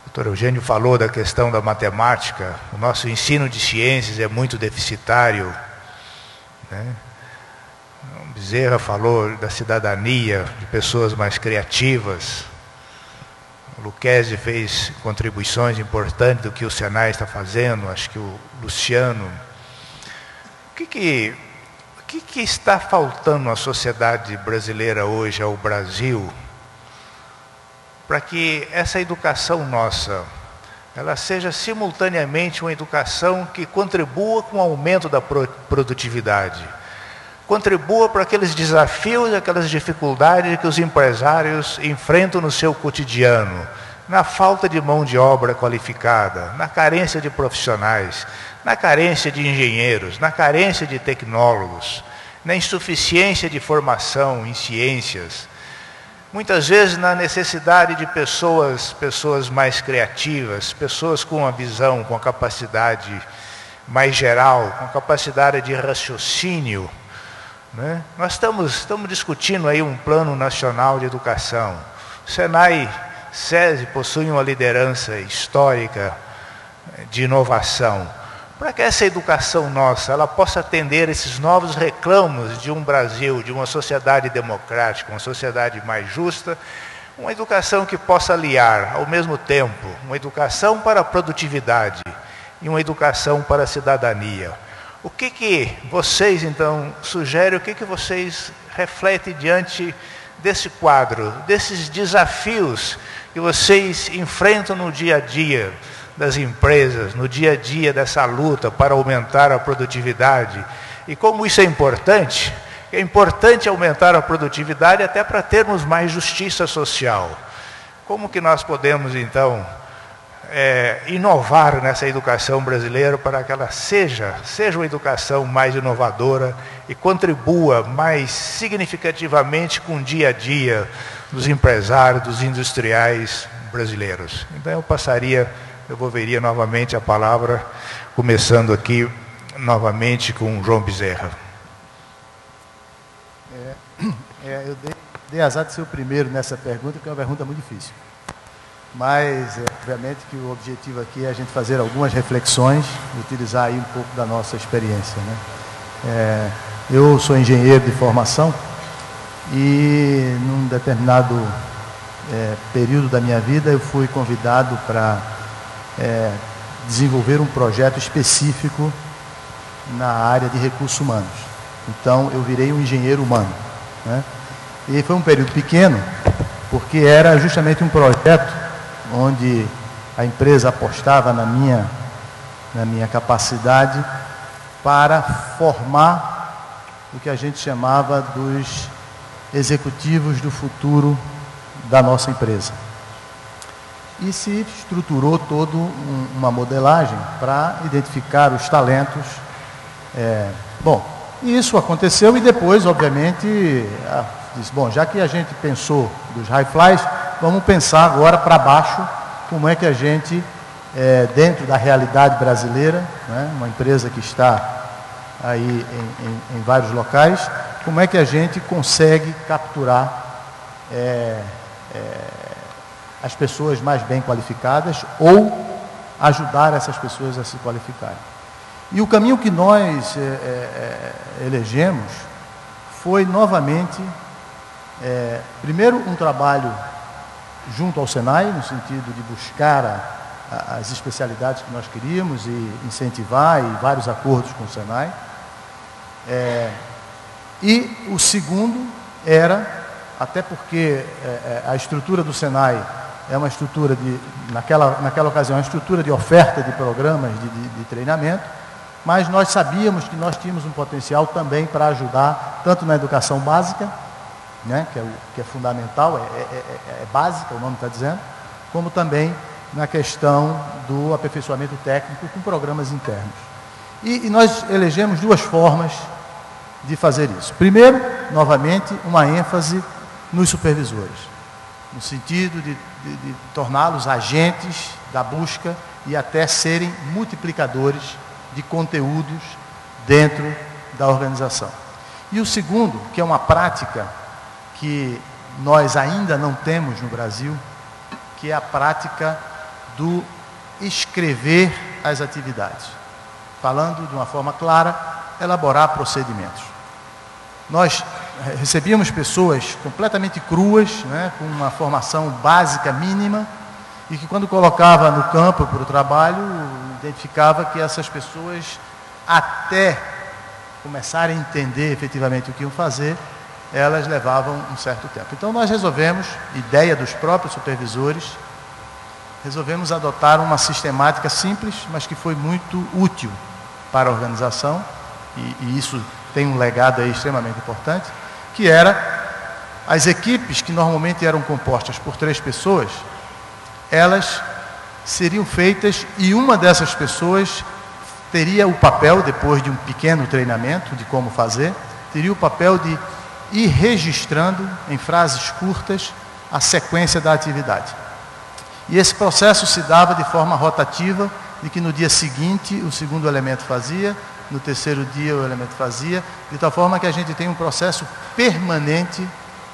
O Dr. Eugênio falou da questão da matemática, o nosso ensino de ciências é muito deficitário, né? O Bezerra falou da cidadania, de pessoas mais criativas. O Lucchesi fez contribuições importantes do que o Senai está fazendo, acho que o Luciano. O que está faltando à sociedade brasileira hoje, ao Brasil, para que essa educação nossa, ela seja simultaneamente uma educação que contribua com o aumento da produtividade, contribua para aqueles desafios, aquelas dificuldades que os empresários enfrentam no seu cotidiano, na falta de mão de obra qualificada, na carência de profissionais, na carência de engenheiros, na carência de tecnólogos, na insuficiência de formação em ciências, muitas vezes na necessidade de pessoas mais criativas, pessoas com a visão, com a capacidade mais geral, com a capacidade de raciocínio, né? Nós estamos discutindo aí um plano nacional de educação. O Senai, SESI possuem uma liderança histórica de inovação. Para que essa educação nossa ela possa atender esses novos reclamos de um Brasil, de uma sociedade democrática, uma sociedade mais justa, uma educação que possa aliar, ao mesmo tempo, uma educação para a produtividade e uma educação para a cidadania. O que vocês, então, sugerem, o que vocês refletem diante desse quadro, desses desafios que vocês enfrentam no dia a dia das empresas, no dia a dia dessa luta para aumentar a produtividade? E como isso é importante, que é importante aumentar a produtividade até para termos mais justiça social. Como que nós podemos, então, inovar nessa educação brasileira para que ela seja uma educação mais inovadora e contribua mais significativamente com o dia a dia dos empresários, dos industriais brasileiros. Então eu devolveria novamente a palavra, começando aqui novamente com João Bezerra. Eu dei azar de ser o primeiro nessa pergunta, porque é uma pergunta muito difícil. Mas, obviamente, que o objetivo aqui é a gente fazer algumas reflexões e utilizar aí um pouco da nossa experiência, né? Eu sou engenheiro de formação e, num determinado período da minha vida, eu fui convidado para desenvolver um projeto específico na área de recursos humanos. Então, eu virei um engenheiro humano, né? E foi um período pequeno, porque era justamente um projeto onde a empresa apostava na minha capacidade para formar o que a gente chamava dos executivos do futuro da nossa empresa. E se estruturou toda uma modelagem para identificar os talentos. E isso aconteceu e depois, obviamente, disse, bom, já que a gente pensou dos high flies, vamos pensar agora para baixo como é que a gente, dentro da realidade brasileira, né, uma empresa que está aí em vários locais, como é que a gente consegue capturar as pessoas mais bem qualificadas ou ajudar essas pessoas a se qualificarem. E o caminho que nós elegemos foi novamente, primeiro um trabalho junto ao Senai, no sentido de buscar as especialidades que nós queríamos e incentivar, e vários acordos com o Senai. E o segundo era, até porque a estrutura do Senai é uma estrutura naquela ocasião, uma estrutura de oferta de programas de treinamento, mas nós sabíamos que nós tínhamos um potencial também para ajudar, tanto na educação básica, né, que é fundamental, é básica, o nome está dizendo, como também na questão do aperfeiçoamento técnico com programas internos. E nós elegemos duas formas de fazer isso. Primeiro, novamente, uma ênfase nos supervisores, no sentido de torná-los agentes da busca e até serem multiplicadores de conteúdos dentro da organização. E o segundo, que é uma prática que nós ainda não temos no Brasil, que é a prática do escrever as atividades. Falando de uma forma clara, elaborar procedimentos. Nós recebíamos pessoas completamente cruas, né, com uma formação básica mínima, e que quando colocava no campo para o trabalho, identificava que essas pessoas, até começarem a entender efetivamente o que iam fazer, elas levavam um certo tempo. Então nós resolvemos, ideia dos próprios supervisores, resolvemos adotar uma sistemática simples, mas que foi muito útil para a organização, e isso tem um legado aí extremamente importante, que era as equipes que normalmente eram compostas por 3 pessoas, elas seriam feitas e uma dessas pessoas teria o papel, depois de um pequeno treinamento de como fazer, teria o papel de ir registrando em frases curtas a sequência da atividade. E esse processo se dava de forma rotativa, de que no dia seguinte o segundo elemento fazia, no terceiro dia o elemento fazia, de tal forma que a gente tem um processo permanente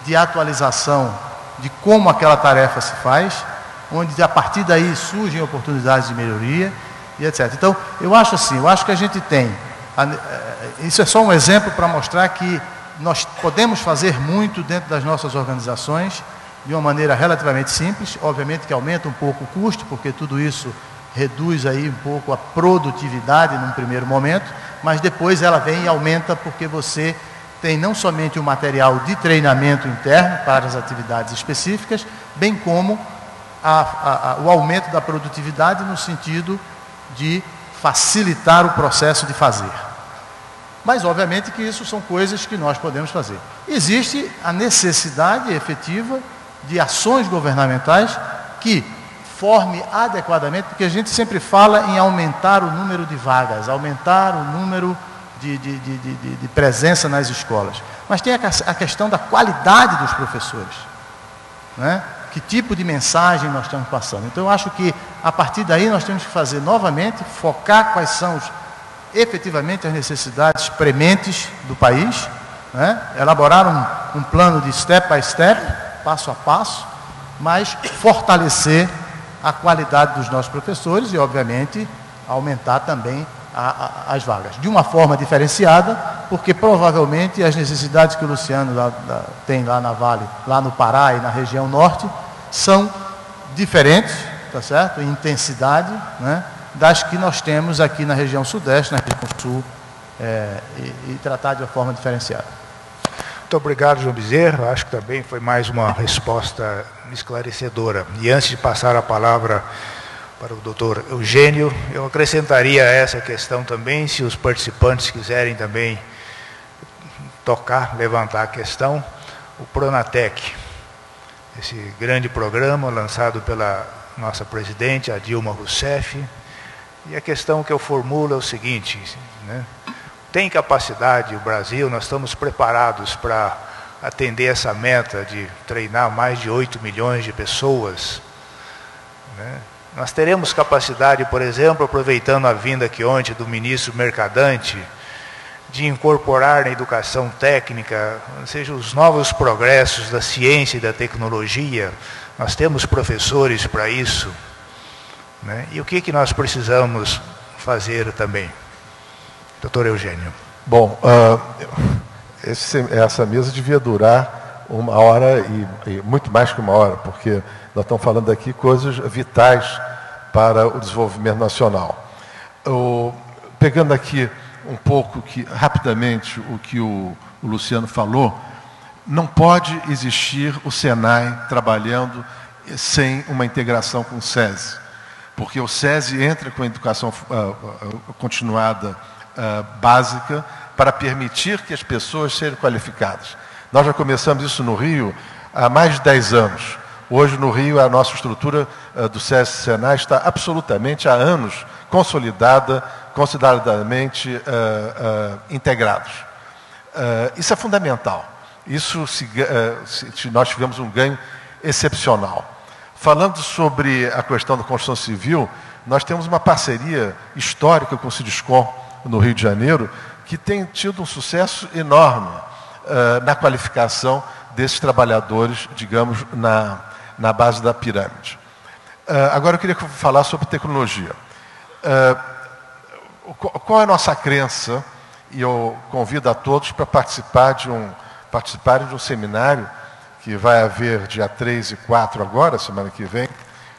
de atualização de como aquela tarefa se faz, onde a partir daí surgem oportunidades de melhoria e etc. Então, eu acho que a gente tem, isso é só um exemplo para mostrar que nós podemos fazer muito dentro das nossas organizações, de uma maneira relativamente simples, obviamente que aumenta um pouco o custo, porque tudo isso reduz aí um pouco a produtividade num primeiro momento, mas depois ela vem e aumenta porque você tem não somente o material de treinamento interno para as atividades específicas, bem como o aumento da produtividade no sentido de facilitar o processo de fazer. Mas, obviamente, que isso são coisas que nós podemos fazer. Existe a necessidade efetiva de ações governamentais que forme adequadamente, porque a gente sempre fala em aumentar o número de vagas, aumentar o número de presença nas escolas. Mas tem a questão da qualidade dos professores, né? Que tipo de mensagem nós estamos passando. Então, eu acho que, a partir daí, nós temos que fazer novamente, focar quais são efetivamente as necessidades prementes do país, né? Elaborar um plano de step by step, passo a passo, mas fortalecer a qualidade dos nossos professores e, obviamente, aumentar também as vagas. De uma forma diferenciada, porque provavelmente as necessidades que o Luciano tem lá na Vale, lá no Pará e na região norte, são diferentes, tá certo? Em intensidade, né? Das que nós temos aqui na região sudeste, na região sul, e tratar de uma forma diferenciada. Muito obrigado, João Bezerra. Acho que também foi mais uma resposta esclarecedora. E antes de passar a palavra para o doutor Eugênio, eu acrescentaria essa questão também, se os participantes quiserem também tocar, levantar a questão, o Pronatec, esse grande programa lançado pela nossa presidente, a Dilma Rousseff. E a questão que eu formulo é o seguinte, né? Tem capacidade o Brasil, nós estamos preparados para atender essa meta de treinar mais de 8 milhões de pessoas, né? Nós teremos capacidade, por exemplo, aproveitando a vinda aqui ontem do ministro Mercadante, de incorporar na educação técnica, ou seja, os novos progressos da ciência e da tecnologia. Nós temos professores para isso, né? E o que nós precisamos fazer também? Doutor Eugênio. Bom, essa mesa devia durar 1 hora e muito mais que 1 hora, porque nós estamos falando aqui coisas vitais para o desenvolvimento nacional. Pegando aqui um pouco, rapidamente, o que o Luciano falou, não pode existir o Senai trabalhando sem uma integração com o SESI, porque o SESI entra com a educação continuada básica para permitir que as pessoas sejam qualificadas. Nós já começamos isso no Rio há mais de 10 anos. Hoje, no Rio, a nossa estrutura do SESI-Senai está absolutamente há anos consolidada, consideradamente integrados. Isso é fundamental. Isso, nós tivemos um ganho excepcional. Falando sobre a questão da construção civil, nós temos uma parceria histórica com o Cidescom no Rio de Janeiro, que tem tido um sucesso enorme na qualificação desses trabalhadores, digamos, na base da pirâmide. Agora eu queria falar sobre tecnologia. Qual é a nossa crença? E eu convido a todos para participarem de um seminário que vai haver dia 3 e 4 agora, semana que vem,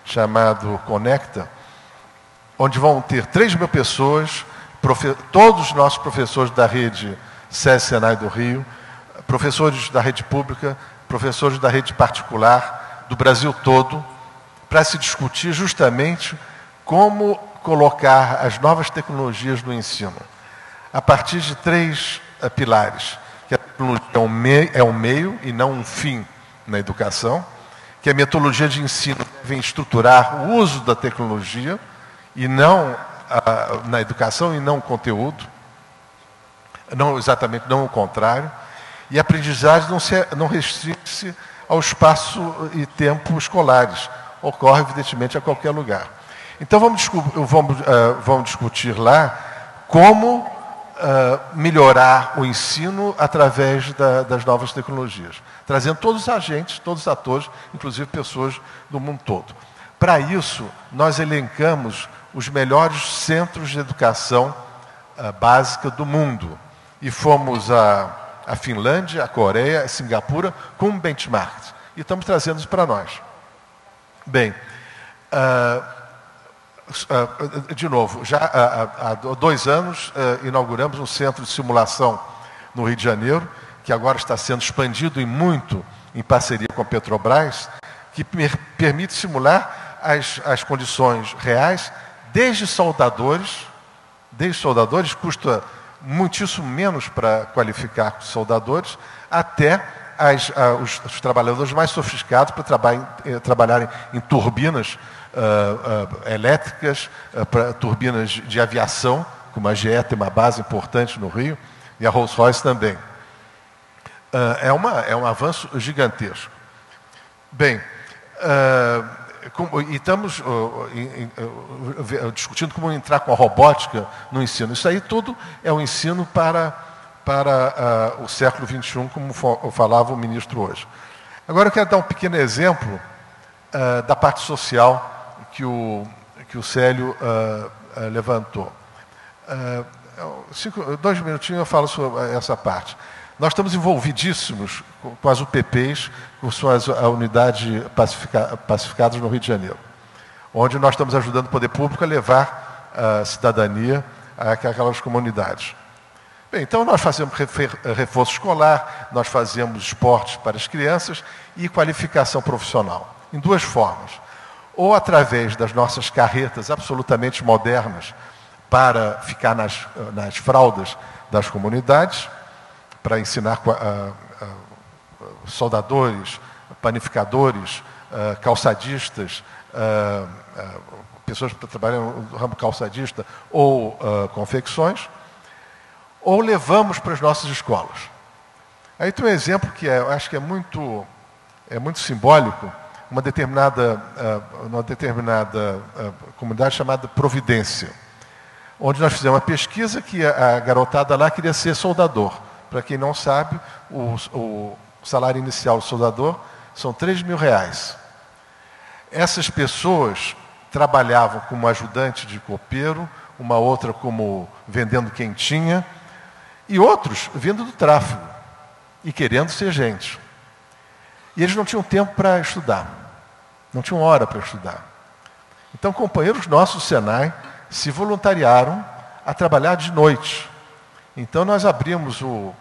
chamado Conecta, onde vão ter 3.000 pessoas, todos os nossos professores da rede SESI-Senai do Rio, professores da rede pública, professores da rede particular, do Brasil todo, para se discutir justamente como colocar as novas tecnologias no ensino, a partir de 3 pilares, que a tecnologia é um meio e não um fim na educação, que a metodologia de ensino deve estruturar o uso da tecnologia e não na educação e não o conteúdo, não exatamente, não o contrário, e a aprendizagem não restringe-se ao espaço e tempo escolares, ocorre evidentemente a qualquer lugar. Então vamos discutir lá como melhorar o ensino através das novas tecnologias, trazendo todos os agentes, todos os atores, inclusive pessoas do mundo todo. Para isso, nós elencamos os melhores centros de educação básica do mundo. E fomos a Finlândia, a Coreia, a Singapura, com um benchmark. E estamos trazendo isso para nós. Bem, de novo, já há 2 anos inauguramos um centro de simulação no Rio de Janeiro, que agora está sendo expandido em parceria com a Petrobras, que permite simular as condições reais, desde soldadores, custa muitíssimo menos para qualificar soldadores, até os trabalhadores mais sofisticados para trabalharem em turbinas elétricas, para turbinas de aviação, como a GE tem uma base importante no Rio, e a Rolls-Royce também. É um avanço gigantesco. Bem, e estamos discutindo como entrar com a robótica no ensino. Isso aí tudo é um ensino para o século XXI, como falava o ministro hoje. Agora eu quero dar um pequeno exemplo da parte social que o Célio levantou. 2 minutinhos eu falo sobre essa parte. Nós estamos envolvidíssimos com as UPPs, com suas unidades pacificadas no Rio de Janeiro, onde nós estamos ajudando o poder público a levar a cidadania àquelas comunidades. Bem, então nós fazemos reforço escolar, nós fazemos esportes para as crianças e qualificação profissional, em 2 formas. Ou através das nossas carretas absolutamente modernas para ficar nas fraldas das comunidades, para ensinar soldadores, panificadores, calçadistas, pessoas que trabalham no ramo calçadista ou confecções, ou levamos para as nossas escolas. Aí tem um exemplo que eu acho que é muito simbólico, uma determinada comunidade chamada Providência, onde nós fizemos uma pesquisa que a garotada lá queria ser soldador. Para quem não sabe, o salário inicial do soldador são R$3.000. Essas pessoas trabalhavam como ajudante de copeiro, uma outra como vendendo quentinha, e outros vindo do tráfico e querendo ser gente. E eles não tinham tempo para estudar, não tinham hora para estudar. Então, companheiros nossos do Senai se voluntariaram a trabalhar de noite. Então, nós abrimos o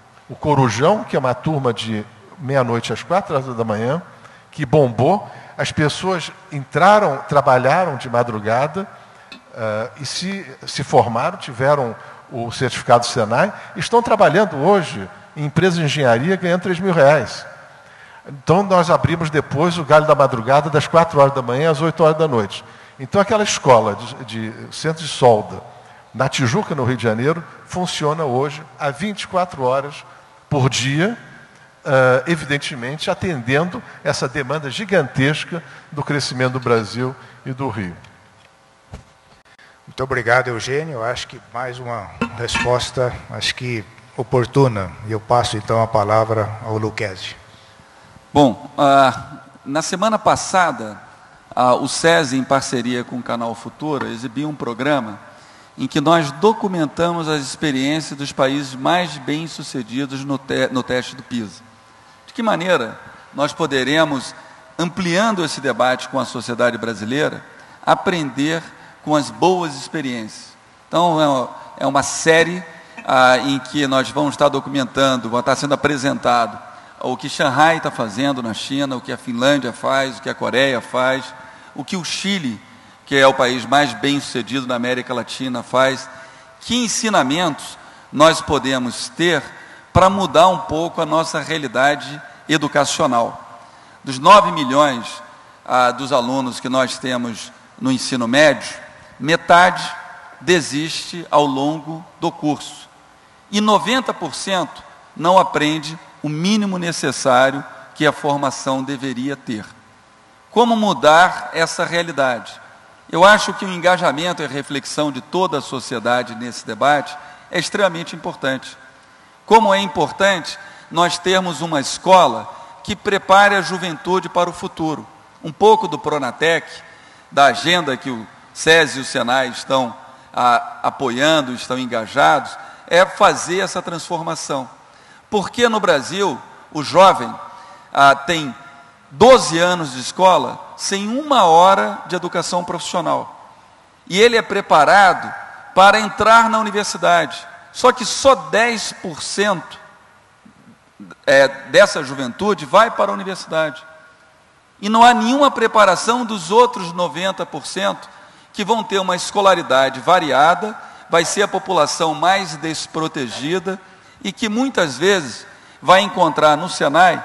Corujão, que é uma turma de meia-noite às 4h da manhã, que bombou. As pessoas entraram, trabalharam de madrugada e se formaram, tiveram o certificado Senai, estão trabalhando hoje em empresas de engenharia ganhando R$3.000. Então, nós abrimos depois o Galho da Madrugada das 4h da manhã às 8h da noite. Então, aquela escola de centro de solda na Tijuca, no Rio de Janeiro, funciona hoje a 24 horas por dia, evidentemente atendendo essa demanda gigantesca do crescimento do Brasil e do Rio. Muito obrigado, Eugênio. Eu acho que mais uma resposta, acho que oportuna. E eu passo então a palavra ao Lucchesi. Bom, na semana passada, o SESI, em parceria com o Canal Futura, exibiu um programa em que nós documentamos as experiências dos países mais bem-sucedidos no teste do PISA. De que maneira nós poderemos, ampliando esse debate com a sociedade brasileira, aprender com as boas experiências. Então, é uma série em que nós vamos estar documentando, vai estar sendo apresentado o que Xangai está fazendo na China, o que a Finlândia faz, o que a Coreia faz, o que o Chile, que é o país mais bem-sucedido da América Latina, faz. Que ensinamentos nós podemos ter para mudar um pouco a nossa realidade educacional? Dos 9 milhões dos alunos que nós temos no ensino médio, metade desiste ao longo do curso. E 90% não aprende o mínimo necessário que a formação deveria ter. Como mudar essa realidade? Eu acho que o engajamento e a reflexão de toda a sociedade nesse debate é extremamente importante. Como é importante nós termos uma escola que prepare a juventude para o futuro. Um pouco do Pronatec, da agenda que o SESI e o Senai estão apoiando, estão engajados, é fazer essa transformação. Porque no Brasil, o jovem tem 12 anos de escola sem 1 hora de educação profissional. E ele é preparado para entrar na universidade. Só que só 10% dessa juventude vai para a universidade. E não há nenhuma preparação dos outros 90% que vão ter uma escolaridade variada, vai ser a população mais desprotegida e que muitas vezes vai encontrar no Senai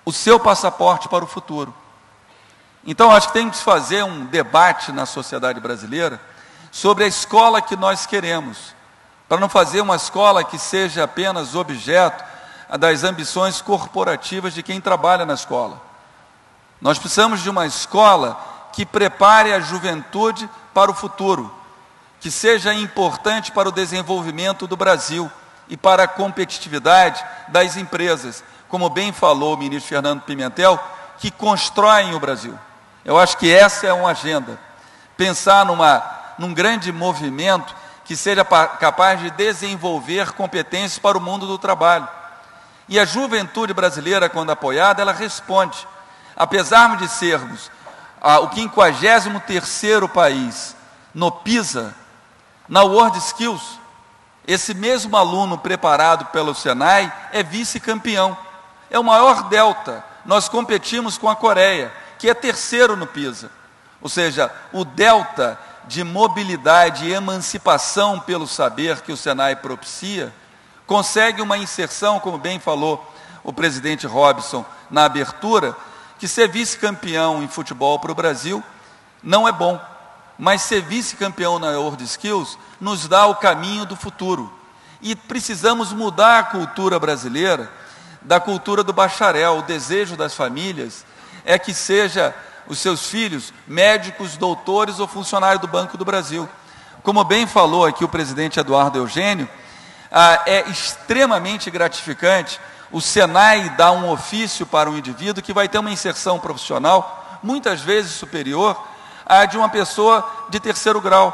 o seu passaporte para o futuro. Então, acho que tem que se fazer um debate na sociedade brasileira sobre a escola que nós queremos, para não fazer uma escola que seja apenas objeto das ambições corporativas de quem trabalha na escola. Nós precisamos de uma escola que prepare a juventude para o futuro, que seja importante para o desenvolvimento do Brasil e para a competitividade das empresas, como bem falou o ministro Fernando Pimentel, que constroem o Brasil. Eu acho que essa é uma agenda. Pensar num grande movimento que seja capaz de desenvolver competências para o mundo do trabalho. E a juventude brasileira, quando apoiada, ela responde. Apesar de sermos o 53º país no PISA, na World Skills, esse mesmo aluno preparado pelo Senai é vice-campeão. É o maior delta. Nós competimos com a Coreia, que é terceiro no PISA. Ou seja, o delta de mobilidade e emancipação pelo saber que o Senai propicia, consegue uma inserção, como bem falou o presidente Robson na abertura, que ser vice-campeão em futebol para o Brasil não é bom, mas ser vice-campeão na World Skills nos dá o caminho do futuro. E precisamos mudar a cultura brasileira, da cultura do bacharel. O desejo das famílias é que seja os seus filhos médicos, doutores ou funcionários do Banco do Brasil. Como bem falou aqui o presidente Eduardo Eugênio, é extremamente gratificante o Senai dar um ofício para um indivíduo que vai ter uma inserção profissional muitas vezes superior à de uma pessoa de terceiro grau.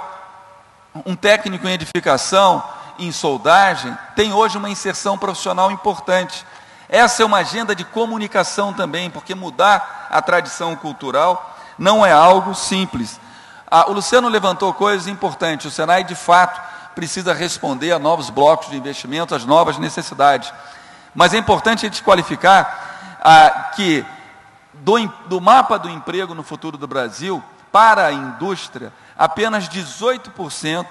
Um técnico em edificação, em soldagem, tem hoje uma inserção profissional importante. Essa é uma agenda de comunicação também, porque mudar a tradição cultural não é algo simples. O Luciano levantou coisas importantes. O Senai, de fato, precisa responder a novos blocos de investimento, às novas necessidades. Mas é importante a gente qualificar que do mapa do emprego no futuro do Brasil, para a indústria, apenas 18%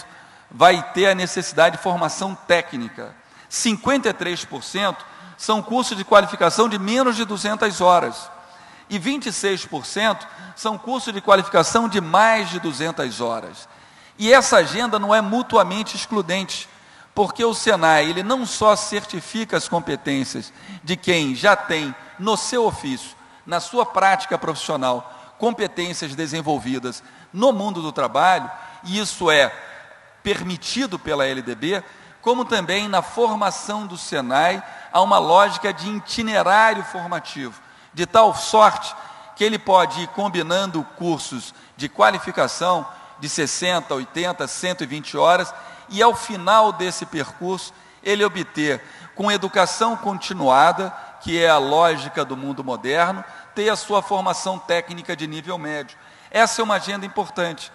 vai ter a necessidade de formação técnica. 53% são cursos de qualificação de menos de 200 horas. E 26% são cursos de qualificação de mais de 200 horas. E essa agenda não é mutuamente excludente, porque o Senai, ele não só certifica as competências de quem já tem no seu ofício, na sua prática profissional, competências desenvolvidas no mundo do trabalho, e isso é permitido pela LDB, como também na formação do Senai há uma lógica de itinerário formativo, de tal sorte que ele pode ir combinando cursos de qualificação de 60, 80, 120 horas, e ao final desse percurso ele obter, com educação continuada, que é a lógica do mundo moderno, ter a sua formação técnica de nível médio. Essa é uma agenda importante.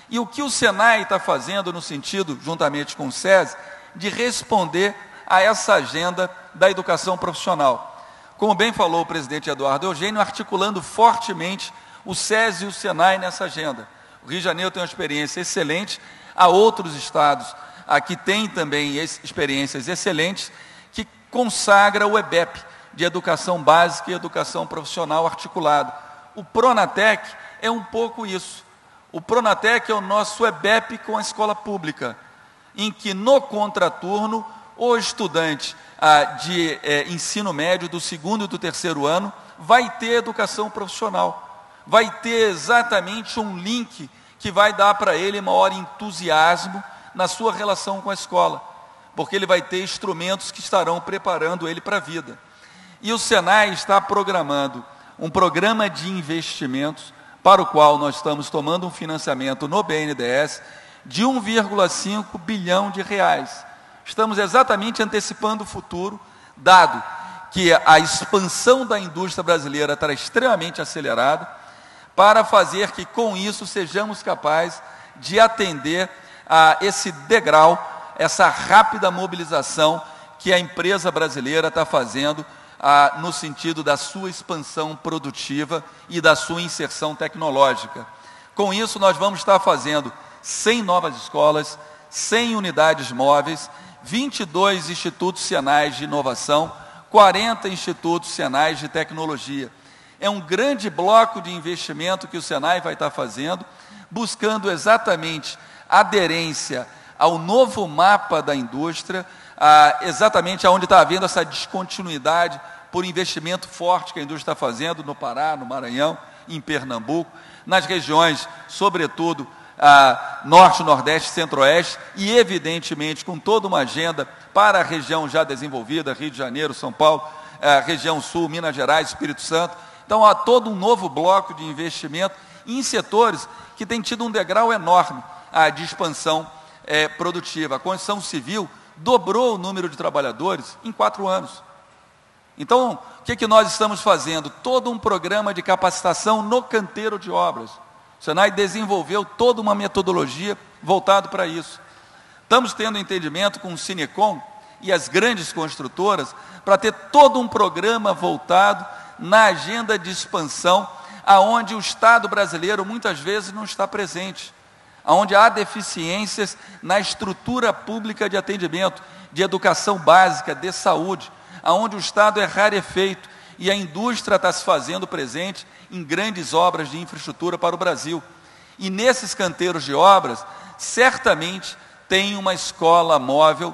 E o que o Senai está fazendo no sentido, juntamente com o SESI, de responder a essa agenda da educação profissional. Como bem falou o presidente Eduardo Eugênio, articulando fortemente o SESI e o Senai nessa agenda. O Rio de Janeiro tem uma experiência excelente, há outros estados aqui têm também experiências excelentes, que consagra o EBEP, de educação básica e educação profissional articulado. O Pronatec é um pouco isso. O Pronatec é o nosso EBEP com a escola pública, em que no contraturno o estudante de ensino médio do segundo e do terceiro ano vai ter educação profissional, vai ter exatamente um link que vai dar para ele maior entusiasmo na sua relação com a escola, porque ele vai ter instrumentos que estarão preparando ele para a vida. E o Senai está programando um programa de investimentos para o qual nós estamos tomando um financiamento no BNDES de 1,5 bilhão de reais. Estamos exatamente antecipando o futuro, dado que a expansão da indústria brasileira está extremamente acelerada, para fazer que com isso sejamos capazes de atender a esse degrau, essa rápida mobilização que a empresa brasileira está fazendo no sentido da sua expansão produtiva e da sua inserção tecnológica. Com isso, nós vamos estar fazendo 100 novas escolas, 100 unidades móveis, 22 institutos senais de inovação, 40 institutos senais de tecnologia. É um grande bloco de investimento que o Senai vai estar fazendo, buscando exatamente aderência ao novo mapa da indústria, exatamente onde está havendo essa descontinuidade por investimento forte que a indústria está fazendo no Pará, no Maranhão, em Pernambuco, nas regiões, sobretudo, Norte, Nordeste, Centro-Oeste, e evidentemente com toda uma agenda para a região já desenvolvida, Rio de Janeiro, São Paulo, região Sul, Minas Gerais, Espírito Santo. Então há todo um novo bloco de investimento em setores que têm tido um degrau enorme de expansão produtiva. A construção civil dobrou o número de trabalhadores em 4 anos. Então, o que nós estamos fazendo? Todo um programa de capacitação no canteiro de obras. O Senai desenvolveu toda uma metodologia voltada para isso. Estamos tendo entendimento com o Cinecom e as grandes construtoras para ter todo um programa voltado na agenda de expansão, aonde o Estado brasileiro muitas vezes não está presente, aonde há deficiências na estrutura pública de atendimento, de educação básica, de saúde, aonde o Estado é rarefeito e a indústria está se fazendo presente em grandes obras de infraestrutura para o Brasil. E nesses canteiros de obras, certamente tem uma escola móvel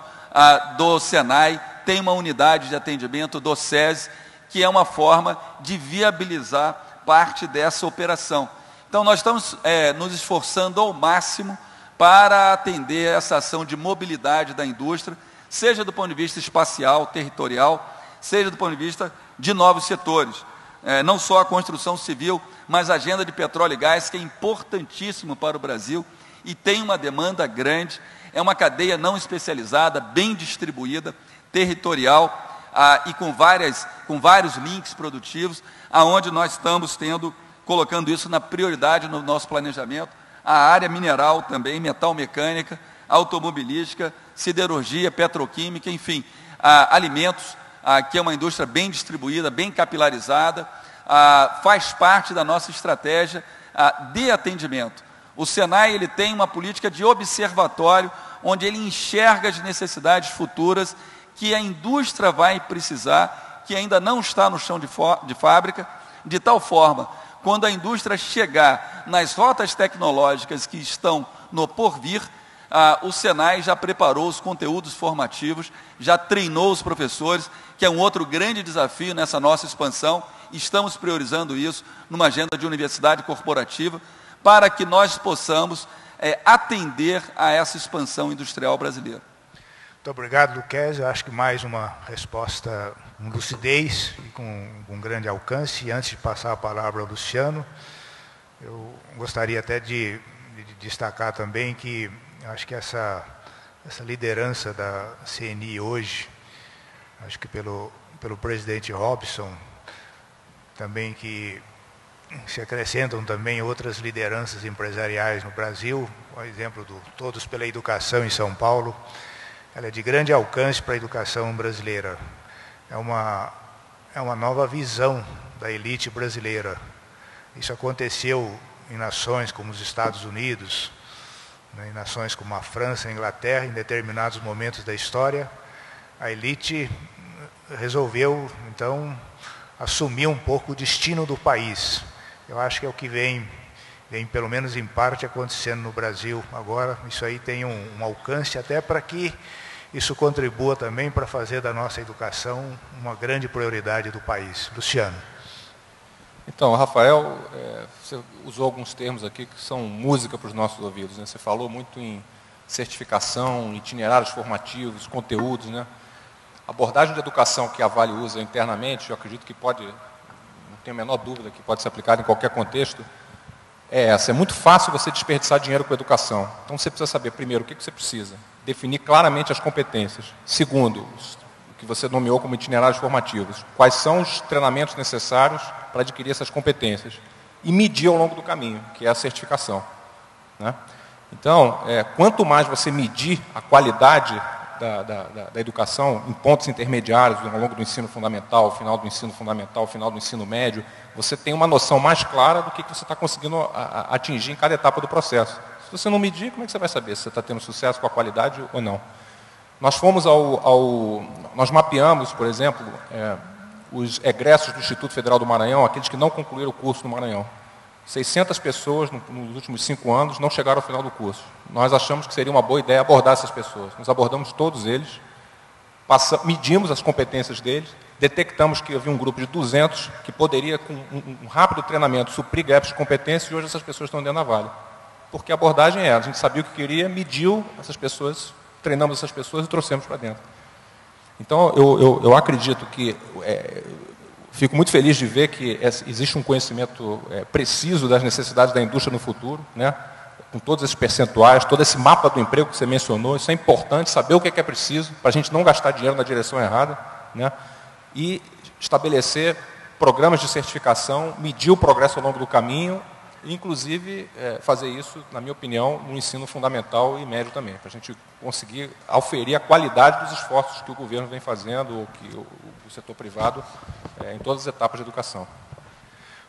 do Senai, tem uma unidade de atendimento do SESI, que é uma forma de viabilizar parte dessa operação. Então, nós estamos nos esforçando ao máximo para atender essa ação de mobilidade da indústria, seja do ponto de vista espacial, territorial, seja do ponto de vista de novos setores. Não só a construção civil, mas a agenda de petróleo e gás, que é importantíssimo para o Brasil e tem uma demanda grande. É uma cadeia não especializada, bem distribuída, territorial, e com vários links produtivos, aonde nós estamos colocando isso na prioridade no nosso planejamento. A área mineral também, metal mecânica, automobilística, siderurgia, petroquímica, enfim, alimentos, que é uma indústria bem distribuída, bem capilarizada, faz parte da nossa estratégia de atendimento. O Senai ele tem uma política de observatório, onde ele enxerga as necessidades futuras que a indústria vai precisar, que ainda não está no chão de fábrica, de tal forma, quando a indústria chegar nas rotas tecnológicas que estão no porvir, o Senai já preparou os conteúdos formativos, já treinou os professores, que é um outro grande desafio nessa nossa expansão. Estamos priorizando isso numa agenda de universidade corporativa, para que nós possamos atender a essa expansão industrial brasileira. Muito obrigado, Luquezzi. Acho que mais uma resposta com lucidez e com grande alcance. E antes de passar a palavra ao Luciano, eu gostaria até de destacar também que acho que essa liderança da CNI hoje, acho que pelo presidente Robson, também que se acrescentam também outras lideranças empresariais no Brasil, por exemplo, do Todos pela Educação em São Paulo. Ela é de grande alcance para a educação brasileira. É uma nova visão da elite brasileira. Isso aconteceu em nações como os Estados Unidos, em nações como a França e a Inglaterra, em determinados momentos da história. A elite resolveu, então, assumir um pouco o destino do país. Eu acho que é o que vem pelo menos em parte, acontecendo no Brasil agora. Isso aí tem um alcance até para que isso contribua também para fazer da nossa educação uma grande prioridade do país. Luciano. Então, Rafael, você usou alguns termos aqui que são música para os nossos ouvidos, né? Você falou muito em certificação, itinerários formativos, conteúdos, né? A abordagem de educação que a Vale usa internamente, eu acredito que pode, não tenho a menor dúvida que pode ser aplicada em qualquer contexto, é essa. É muito fácil você desperdiçar dinheiro com educação. Então você precisa saber, primeiro, o que você precisa. Definir claramente as competências. Segundo, o que você nomeou como itinerários formativos. Quais são os treinamentos necessários para adquirir essas competências. E medir ao longo do caminho, que é a certificação, né? Então, quanto mais você medir a qualidade da educação em pontos intermediários, ao longo do ensino fundamental, final do ensino fundamental, final do ensino médio, você tem uma noção mais clara do que você está conseguindo atingir em cada etapa do processo. Se você não medir, como é que você vai saber se você está tendo sucesso com a qualidade ou não? Nós nós mapeamos, por exemplo, os egressos do Instituto Federal do Maranhão, aqueles que não concluíram o curso no Maranhão. 600 pessoas nos últimos 5 anos não chegaram ao final do curso. Nós achamos que seria uma boa ideia abordar essas pessoas. Nós abordamos todos eles, medimos as competências deles, detectamos que havia um grupo de 200 que poderia, com um rápido treinamento, suprir gaps de competência, e hoje essas pessoas estão dentro da Vale. Porque a abordagem a gente sabia o que queria, mediu essas pessoas, treinamos essas pessoas e trouxemos para dentro. Então, eu acredito que, fico muito feliz de ver que existe um conhecimento preciso das necessidades da indústria no futuro, né? Com todos esses percentuais, todo esse mapa do emprego que você mencionou. Isso é importante, saber o que é preciso, para a gente não gastar dinheiro na direção errada, né? E estabelecer programas de certificação, medir o progresso ao longo do caminho, e, inclusive, fazer isso, na minha opinião, no ensino fundamental e médio também, para a gente conseguir auferir a qualidade dos esforços que o governo vem fazendo, ou que o setor privado, em todas as etapas de educação.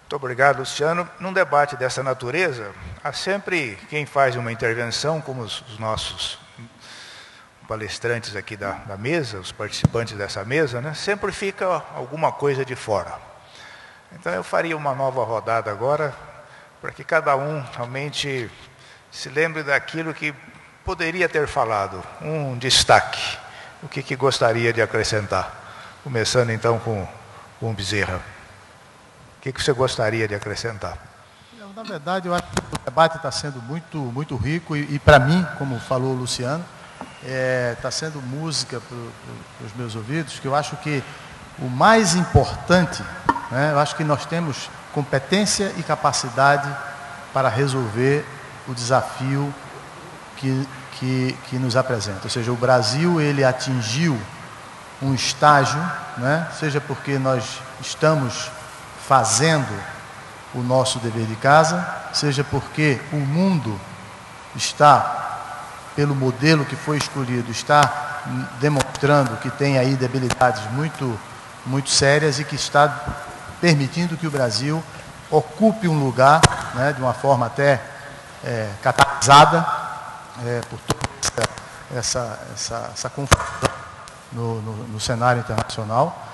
Muito obrigado, Luciano. Num debate dessa natureza, há sempre quem faz uma intervenção, como os nossos palestrantes aqui da mesa, os participantes dessa mesa, né, sempre fica alguma coisa de fora. Então, eu faria uma nova rodada agora, para que cada um realmente se lembre daquilo que poderia ter falado, um destaque, o que gostaria de acrescentar. Começando, então, com o Bezerra. O que você gostaria de acrescentar? Na verdade, eu acho que o debate está sendo muito rico e para mim, como falou o Luciano, está sendo música para os meus ouvidos, que eu acho que o mais importante, né, eu acho que nós temos competência e capacidade para resolver o desafio que nos apresenta. Ou seja, o Brasil ele atingiu um estágio, né, seja porque nós estamos fazendo o nosso dever de casa, seja porque o mundo está, pelo modelo que foi escolhido, está demonstrando que tem aí debilidades muito sérias e que está permitindo que o Brasil ocupe um lugar, né, de uma forma até catalisada por toda essa confusão no cenário internacional.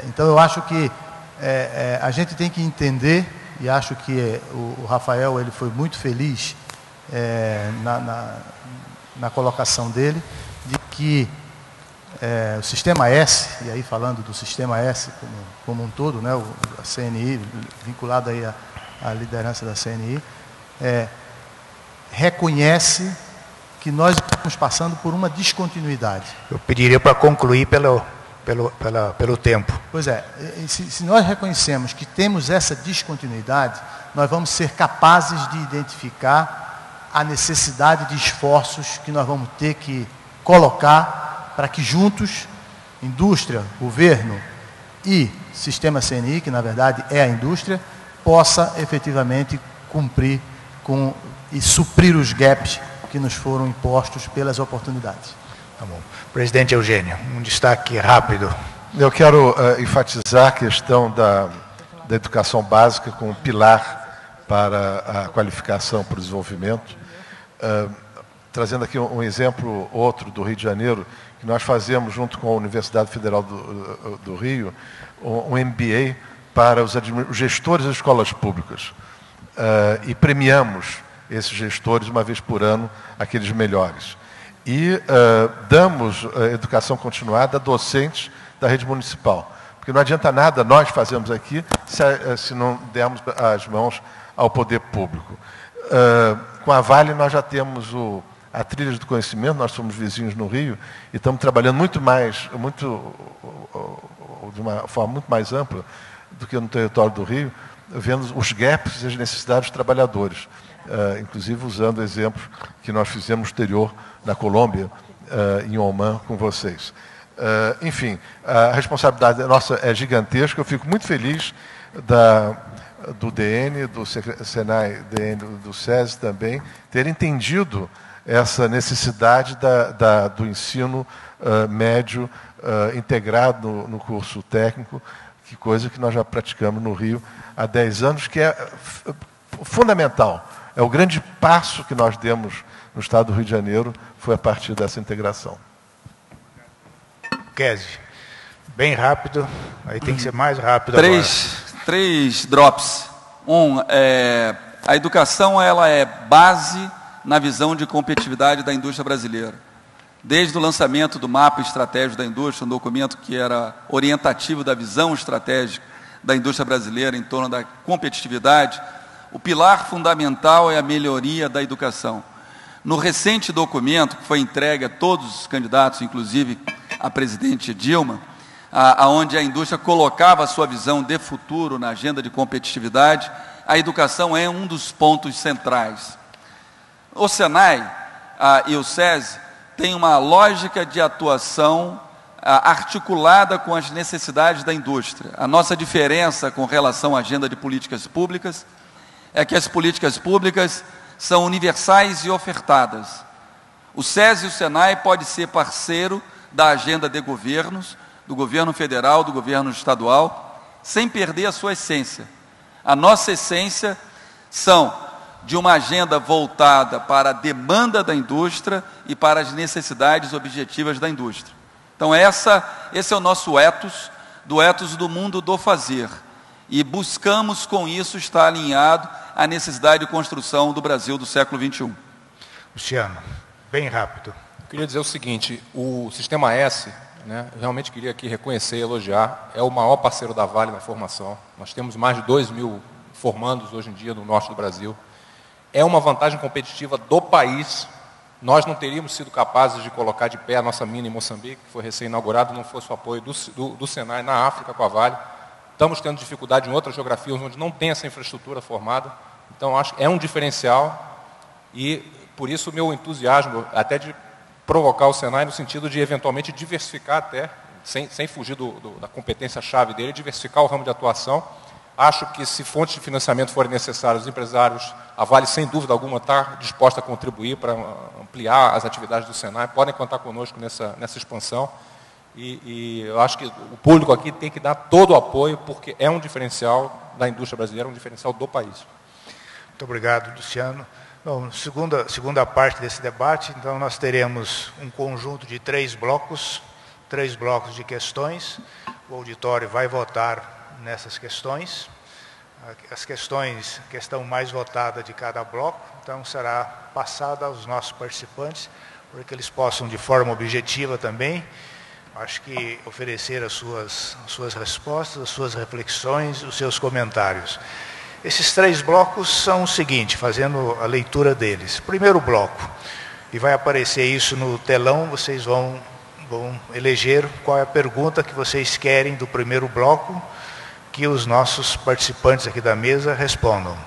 Então, eu acho que a gente tem que entender, e acho que o Rafael ele foi muito feliz na colocação dele, de que o Sistema S, e aí falando do Sistema S como um todo, né, a CNI, vinculado aí à liderança da CNI, reconhece que nós estamos passando por uma descontinuidade. Eu pediria para concluir pelo tempo. Pois é, se nós reconhecemos que temos essa descontinuidade, nós vamos ser capazes de identificar a necessidade de esforços que nós vamos ter que colocar para que juntos, indústria, governo e sistema CNI, que na verdade é a indústria, possa efetivamente cumprir e suprir os gaps que nos foram impostos pelas oportunidades. Tá bom. Presidente Eugênio, um destaque rápido. Eu quero enfatizar a questão da educação básica como pilar para a qualificação para o desenvolvimento. Trazendo aqui um exemplo outro do Rio de Janeiro, que nós fazemos junto com a Universidade Federal do Rio, um MBA para os gestores das escolas públicas. E premiamos esses gestores uma vez por ano, aqueles melhores. E damos educação continuada a docentes da rede municipal. Porque não adianta nada nós fazermos aqui se não dermos as mãos ao poder público. Com a Vale nós já temos a trilha do conhecimento, nós somos vizinhos no Rio e estamos trabalhando de uma forma muito mais ampla do que no território do Rio, vendo os gaps e as necessidades dos trabalhadores. Inclusive usando exemplos que nós fizemos no exterior, na Colômbia, em Oman, com vocês. Enfim, a responsabilidade nossa é gigantesca. Eu fico muito feliz do DN, do Senai, DN, do SESI também, ter entendido essa necessidade do ensino médio integrado no curso técnico, que coisa que nós já praticamos no Rio há 10 anos, que é fundamental. o grande passo que nós demos no Estado do Rio de Janeiro, foi a partir dessa integração. Kese, bem rápido, aí tem que ser mais rápido Três drops. A educação ela é base na visão de competitividade da indústria brasileira. Desde o lançamento do Mapa Estratégico da Indústria, um documento que era orientativo da visão estratégica da indústria brasileira em torno da competitividade, o pilar fundamental é a melhoria da educação. No recente documento, que foi entregue a todos os candidatos, inclusive a presidente Dilma, onde a indústria colocava a sua visão de futuro na agenda de competitividade, a educação é um dos pontos centrais. O Senai e o SESI têm uma lógica de atuação articulada com as necessidades da indústria. A nossa diferença com relação à agenda de políticas públicas é que as políticas públicas são universais e ofertadas. O SESI e o Senai podem ser parceiro da agenda de governos, do governo federal, do governo estadual, sem perder a sua essência. A nossa essência são de uma agenda voltada para a demanda da indústria e para as necessidades objetivas da indústria. Então esse é o nosso ethos, do ethos do mundo do fazer. E buscamos com isso estar alinhado à necessidade de construção do Brasil do século XXI. Luciano, bem rápido. Eu queria dizer o seguinte, o Sistema S, eu realmente queria aqui reconhecer e elogiar, é o maior parceiro da Vale na formação. Nós temos mais de 2.000 formandos hoje em dia no norte do Brasil. É uma vantagem competitiva do país. Nós não teríamos sido capazes de colocar de pé a nossa mina em Moçambique, que foi recém-inaugurado, não fosse o apoio do Senai na África com a Vale. Estamos tendo dificuldade em outras geografias onde não tem essa infraestrutura formada. Então, acho que é um diferencial e, por isso, o meu entusiasmo até de provocar o Senai no sentido de, eventualmente, diversificar até, sem fugir da competência-chave dele, diversificar o ramo de atuação. Acho que, se fontes de financiamento forem necessárias, os empresários, a Vale, sem dúvida alguma, está disposta a contribuir para ampliar as atividades do Senai, podem contar conosco nessa expansão. E eu acho que o público aqui tem que dar todo o apoio, porque é um diferencial da indústria brasileira, um diferencial do país. Muito obrigado, Luciano. Bom, segunda parte desse debate, então nós teremos um conjunto de 3 blocos de questões. O auditório vai votar nessas questões. As questões, a questão mais votada de cada bloco, então será passada aos nossos participantes, para que eles possam, de forma objetiva também, acho que oferecer as suas respostas, as suas reflexões, os seus comentários. Esses 3 blocos são o seguinte, fazendo a leitura deles. Primeiro bloco, e vai aparecer isso no telão, vocês vão eleger qual é a pergunta que vocês querem do primeiro bloco, que os nossos participantes aqui da mesa respondam.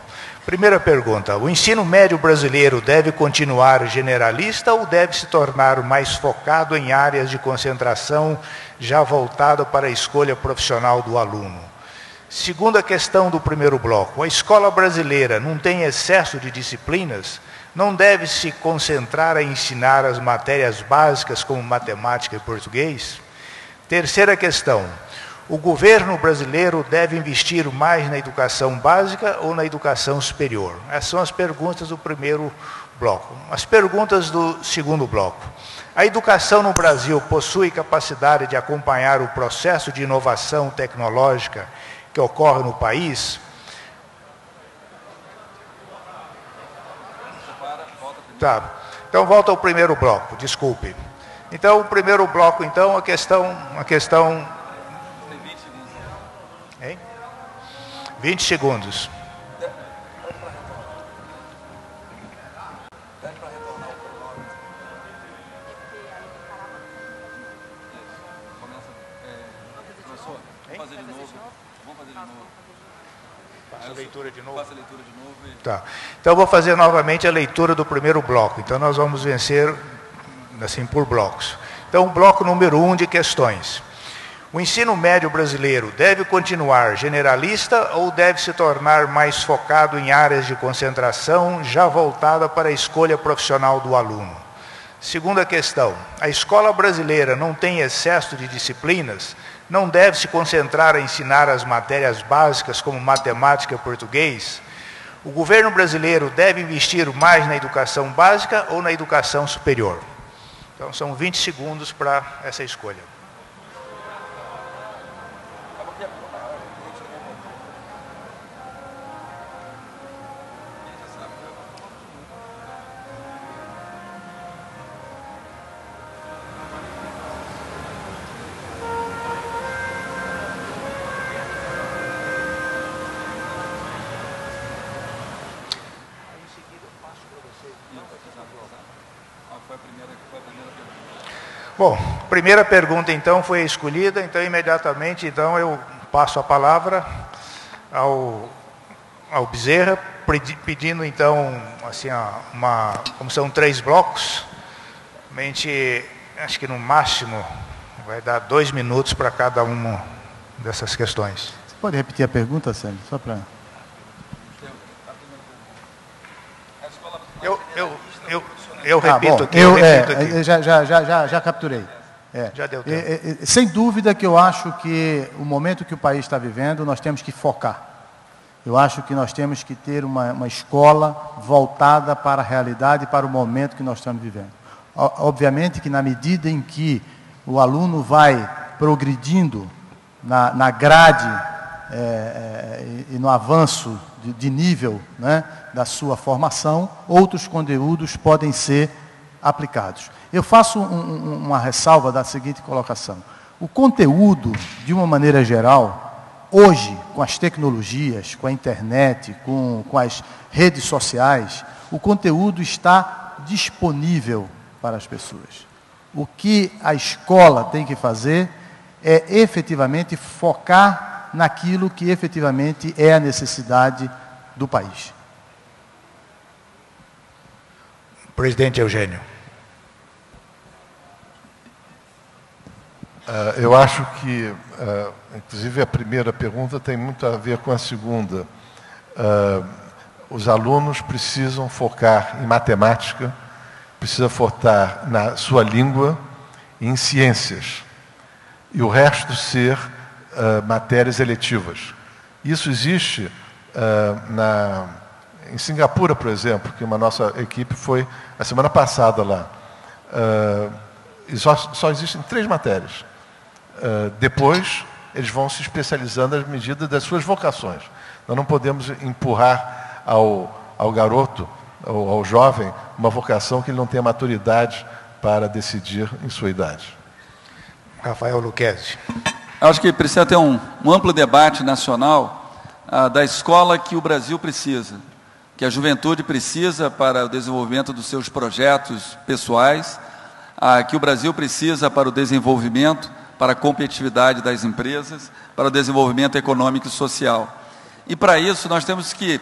Primeira pergunta, o ensino médio brasileiro deve continuar generalista ou deve se tornar mais focado em áreas de concentração já voltado para a escolha profissional do aluno? Segunda questão do primeiro bloco, a escola brasileira não tem excesso de disciplinas? Não deve se concentrar em ensinar as matérias básicas como matemática e português? Terceira questão, o governo brasileiro deve investir mais na educação básica ou na educação superior? Essas são as perguntas do primeiro bloco. As perguntas do segundo bloco. A educação no Brasil possui capacidade de acompanhar o processo de inovação tecnológica que ocorre no país? Tá. Então volta ao primeiro bloco, desculpe. Então o primeiro bloco, então, a questão Tem 20 segundos. Hein? 20 segundos. Pede para retornar o cronômetro. Professor, vamos fazer de novo. Faça a leitura de novo. Faça a leitura de novo. Tá. Então, eu vou fazer novamente a leitura do primeiro bloco. Então, nós vamos vencer assim por blocos. Então, bloco número 1 de questões. O ensino médio brasileiro deve continuar generalista ou deve se tornar mais focado em áreas de concentração já voltada para a escolha profissional do aluno? Segunda questão, a escola brasileira não tem excesso de disciplinas? Não deve se concentrar em ensinar as matérias básicas como matemática e português? O governo brasileiro deve investir mais na educação básica ou na educação superior? Então, são 20 segundos para essa escolha. Bom, primeira pergunta então foi escolhida, então imediatamente então eu passo a palavra ao Bezerra, pedindo então assim como são 3 blocos, acho que no máximo vai dar 2 minutos para cada uma dessas questões. Você pode repetir a pergunta, Sérgio, só para... Eu repito aqui. Já capturei. Já deu tempo. Sem dúvida que eu acho que o momento que o país está vivendo, nós temos que focar. Eu acho que nós temos que ter uma escola voltada para a realidade e para o momento que nós estamos vivendo. Obviamente que na medida em que o aluno vai progredindo na grade e no avanço de nível, né, da sua formação, outros conteúdos podem ser aplicados. Eu faço uma ressalva da seguinte colocação. O conteúdo, de uma maneira geral, hoje, com as tecnologias, com a internet, com as redes sociais, o conteúdo está disponível para as pessoas. O que a escola tem que fazer é efetivamente focar naquilo que efetivamente é a necessidade do país. Presidente Eugênio. Eu acho que, inclusive, a primeira pergunta tem muito a ver com a segunda. Os alunos precisam focar em matemática, precisam focar na sua língua e em ciências, e o resto ser matérias eletivas. Isso existe em Singapura, por exemplo, que uma nossa equipe foi a semana passada lá. E só existem 3 matérias. Depois, eles vão se especializando à medida das suas vocações. Nós não podemos empurrar ao garoto, ou ao jovem, uma vocação que ele não tenha maturidade para decidir em sua idade. Rafael Lucchesi. Acho que precisa ter um amplo debate nacional da escola que o Brasil precisa, que a juventude precisa para o desenvolvimento dos seus projetos pessoais, que o Brasil precisa para o desenvolvimento, para a competitividade das empresas, para o desenvolvimento econômico e social. E para isso nós temos que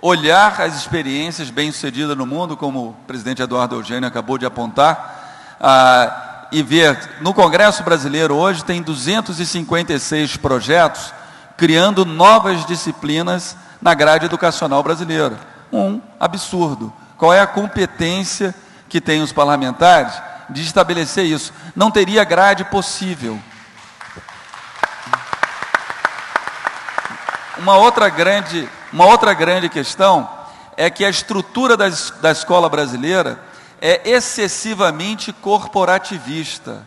olhar as experiências bem-sucedidas no mundo, como o presidente Eduardo Eugênio acabou de apontar, e ver, no Congresso Brasileiro hoje tem 256 projetos criando novas disciplinas na grade educacional brasileira. Um absurdo. Qual é a competência que tem os parlamentares de estabelecer isso? Não teria grade possível. Uma outra grande questão é que a estrutura da escola brasileira é excessivamente corporativista.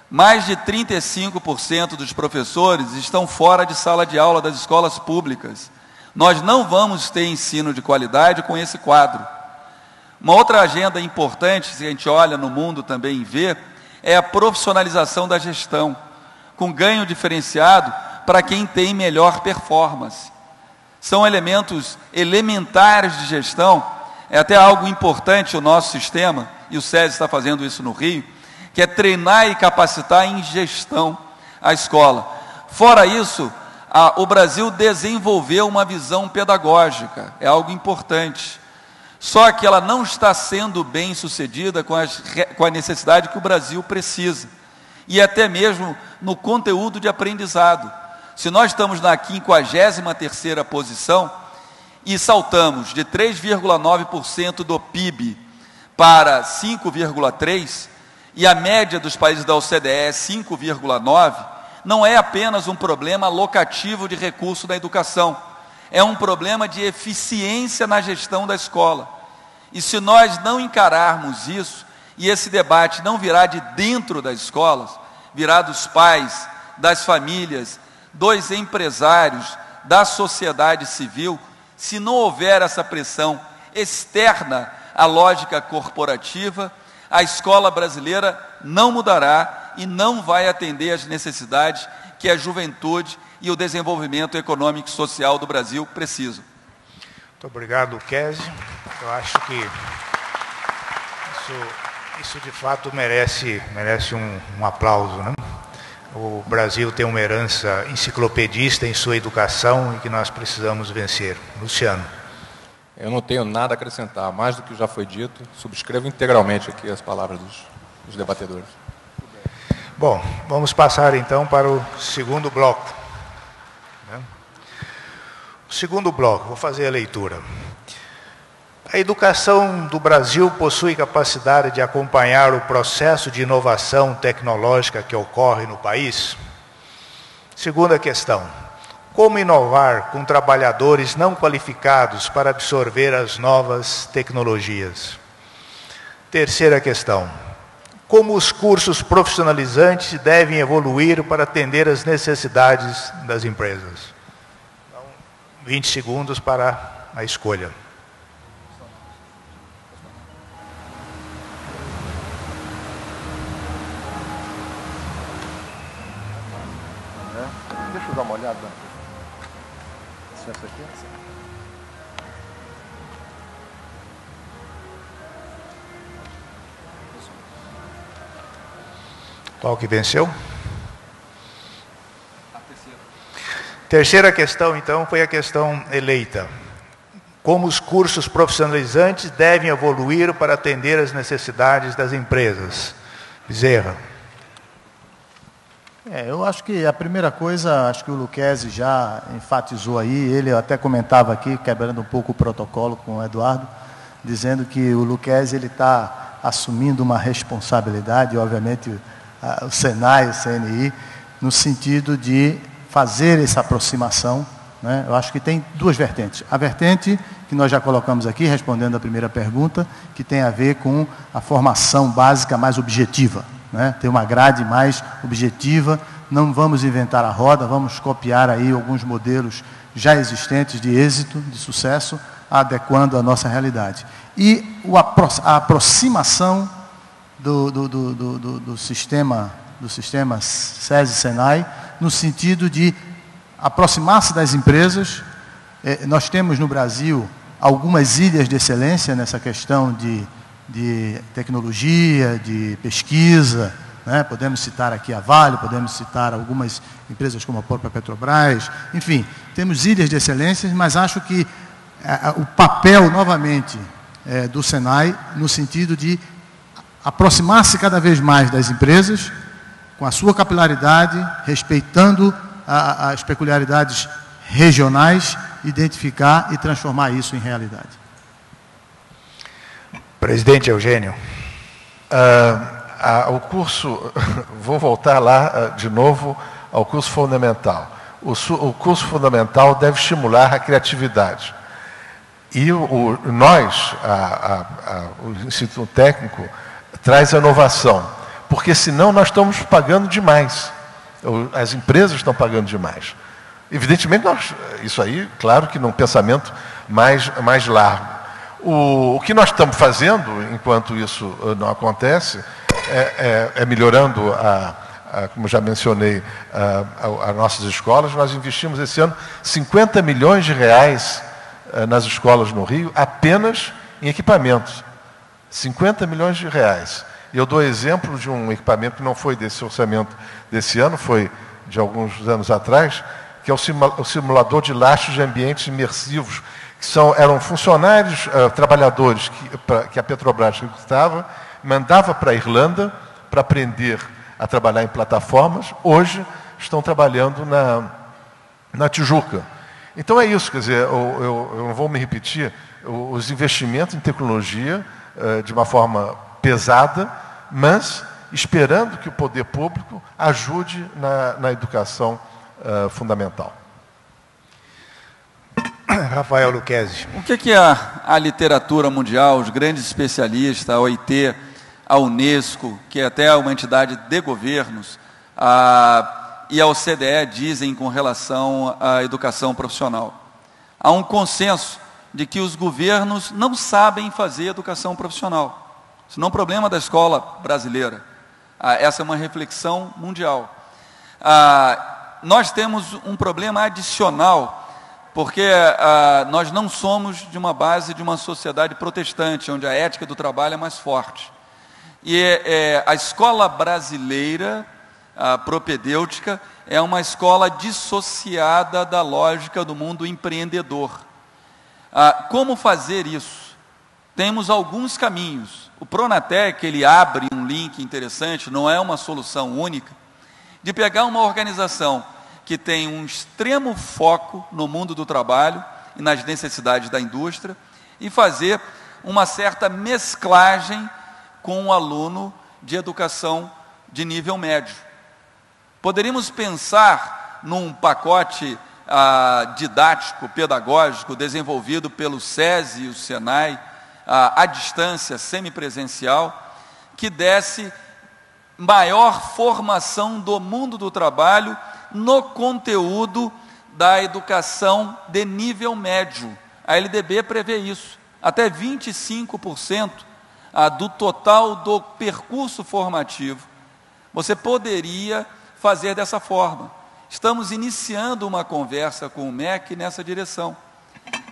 Mais de 35% dos professores estão fora de sala de aula das escolas públicas. Nós não vamos ter ensino de qualidade com esse quadro. Uma outra agenda importante, se a gente olha no mundo também e vê, é a profissionalização da gestão, com ganho diferenciado para quem tem melhor performance. São elementos elementares de gestão. É até algo importante o nosso sistema, e o SESI está fazendo isso no Rio, que é treinar e capacitar em gestão a escola. Fora isso, o Brasil desenvolveu uma visão pedagógica, é algo importante. Só que ela não está sendo bem sucedida com a necessidade que o Brasil precisa. E até mesmo no conteúdo de aprendizado. Se nós estamos na 53ª posição, e saltamos de 3,9% do PIB para 5,3%, e a média dos países da OCDE é 5,9%, não é apenas um problema locativo de recurso da educação, é um problema de eficiência na gestão da escola. E se nós não encararmos isso, e esse debate não virá de dentro das escolas, virá dos pais, das famílias, dos empresários, da sociedade civil, se não houver essa pressão externa à lógica corporativa, a escola brasileira não mudará e não vai atender às necessidades que a juventude e o desenvolvimento econômico e social do Brasil precisam. Muito obrigado, Lucchesi. Eu acho que isso de fato merece um aplauso, né? O Brasil tem uma herança enciclopedista em sua educação e que nós precisamos vencer. Luciano. Eu não tenho nada a acrescentar, mais do que já foi dito. Subscrevo integralmente aqui as palavras dos debatedores. Bom, vamos passar então para o segundo bloco. O segundo bloco, vou fazer a leitura. A educação do Brasil possui capacidade de acompanhar o processo de inovação tecnológica que ocorre no país? Segunda questão. Como inovar com trabalhadores não qualificados para absorver as novas tecnologias? Terceira questão. Como os cursos profissionalizantes devem evoluir para atender às necessidades das empresas? Então, 20 segundos para a escolha. Deixa eu dar uma olhada. Essa aqui? Qual que venceu? Terceira questão, então, foi a questão eleita. Como os cursos profissionalizantes devem evoluir para atender às necessidades das empresas? Bezerra. Eu acho que a primeira coisa, acho que o Lucchesi já enfatizou aí, ele até comentava aqui, quebrando um pouco o protocolo com o Eduardo, dizendo que o Lucchesi está assumindo uma responsabilidade, obviamente o Senai, o CNI, no sentido de fazer essa aproximação, né? Eu acho que tem duas vertentes. A vertente que nós já colocamos aqui, respondendo a primeira pergunta, que tem a ver com a formação básica mais objetiva, né? Ter uma grade mais objetiva, não vamos inventar a roda, vamos copiar aí alguns modelos já existentes de êxito, de sucesso, adequando à nossa realidade. E a aproximação do sistema SESI-SENAI, no sentido de aproximar-se das empresas. Nós temos no Brasil algumas ilhas de excelência nessa questão de tecnologia, de pesquisa, né? Podemos citar aqui a Vale, podemos citar algumas empresas como a própria Petrobras, enfim, temos ilhas de excelência, mas acho que o papel, novamente, do Senai, no sentido de aproximar-se cada vez mais das empresas, com a sua capilaridade, respeitando as peculiaridades regionais, identificar e transformar isso em realidade. Presidente Eugênio. O curso, vou voltar lá de novo ao curso fundamental. O curso fundamental deve estimular a criatividade. E nós, o Instituto Técnico, traz a inovação, porque senão nós estamos pagando demais. As empresas estão pagando demais. Evidentemente, isso aí, claro que num pensamento mais largo. O que nós estamos fazendo, enquanto isso não acontece, é melhorando, como já mencionei, as nossas escolas. Nós investimos esse ano 50 milhões de reais nas escolas no Rio, apenas em equipamentos. 50 milhões de reais. E eu dou exemplo de um equipamento que não foi desse orçamento desse ano, foi de alguns anos atrás, que é o simulador de lastros de ambientes imersivos, que eram funcionários, trabalhadores que a Petrobras recrutava, mandava para a Irlanda para aprender a trabalhar em plataformas. Hoje estão trabalhando na Tijuca. Então é isso, quer dizer, eu não vou me repetir, os investimentos em tecnologia de uma forma pesada, mas esperando que o poder público ajude na educação fundamental. Rafael Lucchesi. O que a literatura mundial, os grandes especialistas, a OIT, a Unesco, que é até uma entidade de governos, e a OCDE dizem com relação à educação profissional? Há um consenso de que os governos não sabem fazer educação profissional. Isso não é um problema da escola brasileira. Essa é uma reflexão mundial. Nós temos um problema adicional, porque nós não somos de uma base de uma sociedade protestante, onde a ética do trabalho é mais forte. E a escola brasileira, propedêutica, é uma escola dissociada da lógica do mundo empreendedor. Como fazer isso? Temos alguns caminhos. O Pronatec, ele abre um link interessante, não é uma solução única, de pegar uma organização que tem um extremo foco no mundo do trabalho e nas necessidades da indústria e fazer uma certa mesclagem com o aluno de educação de nível médio. Poderíamos pensar num pacote didático, pedagógico, desenvolvido pelo SESI e o SENAI, à distância, semipresencial, que desse maior formação do mundo do trabalho no conteúdo da educação de nível médio. A LDB prevê isso, até 25% do total do percurso formativo. Você poderia fazer dessa forma. Estamos iniciando uma conversa com o MEC nessa direção.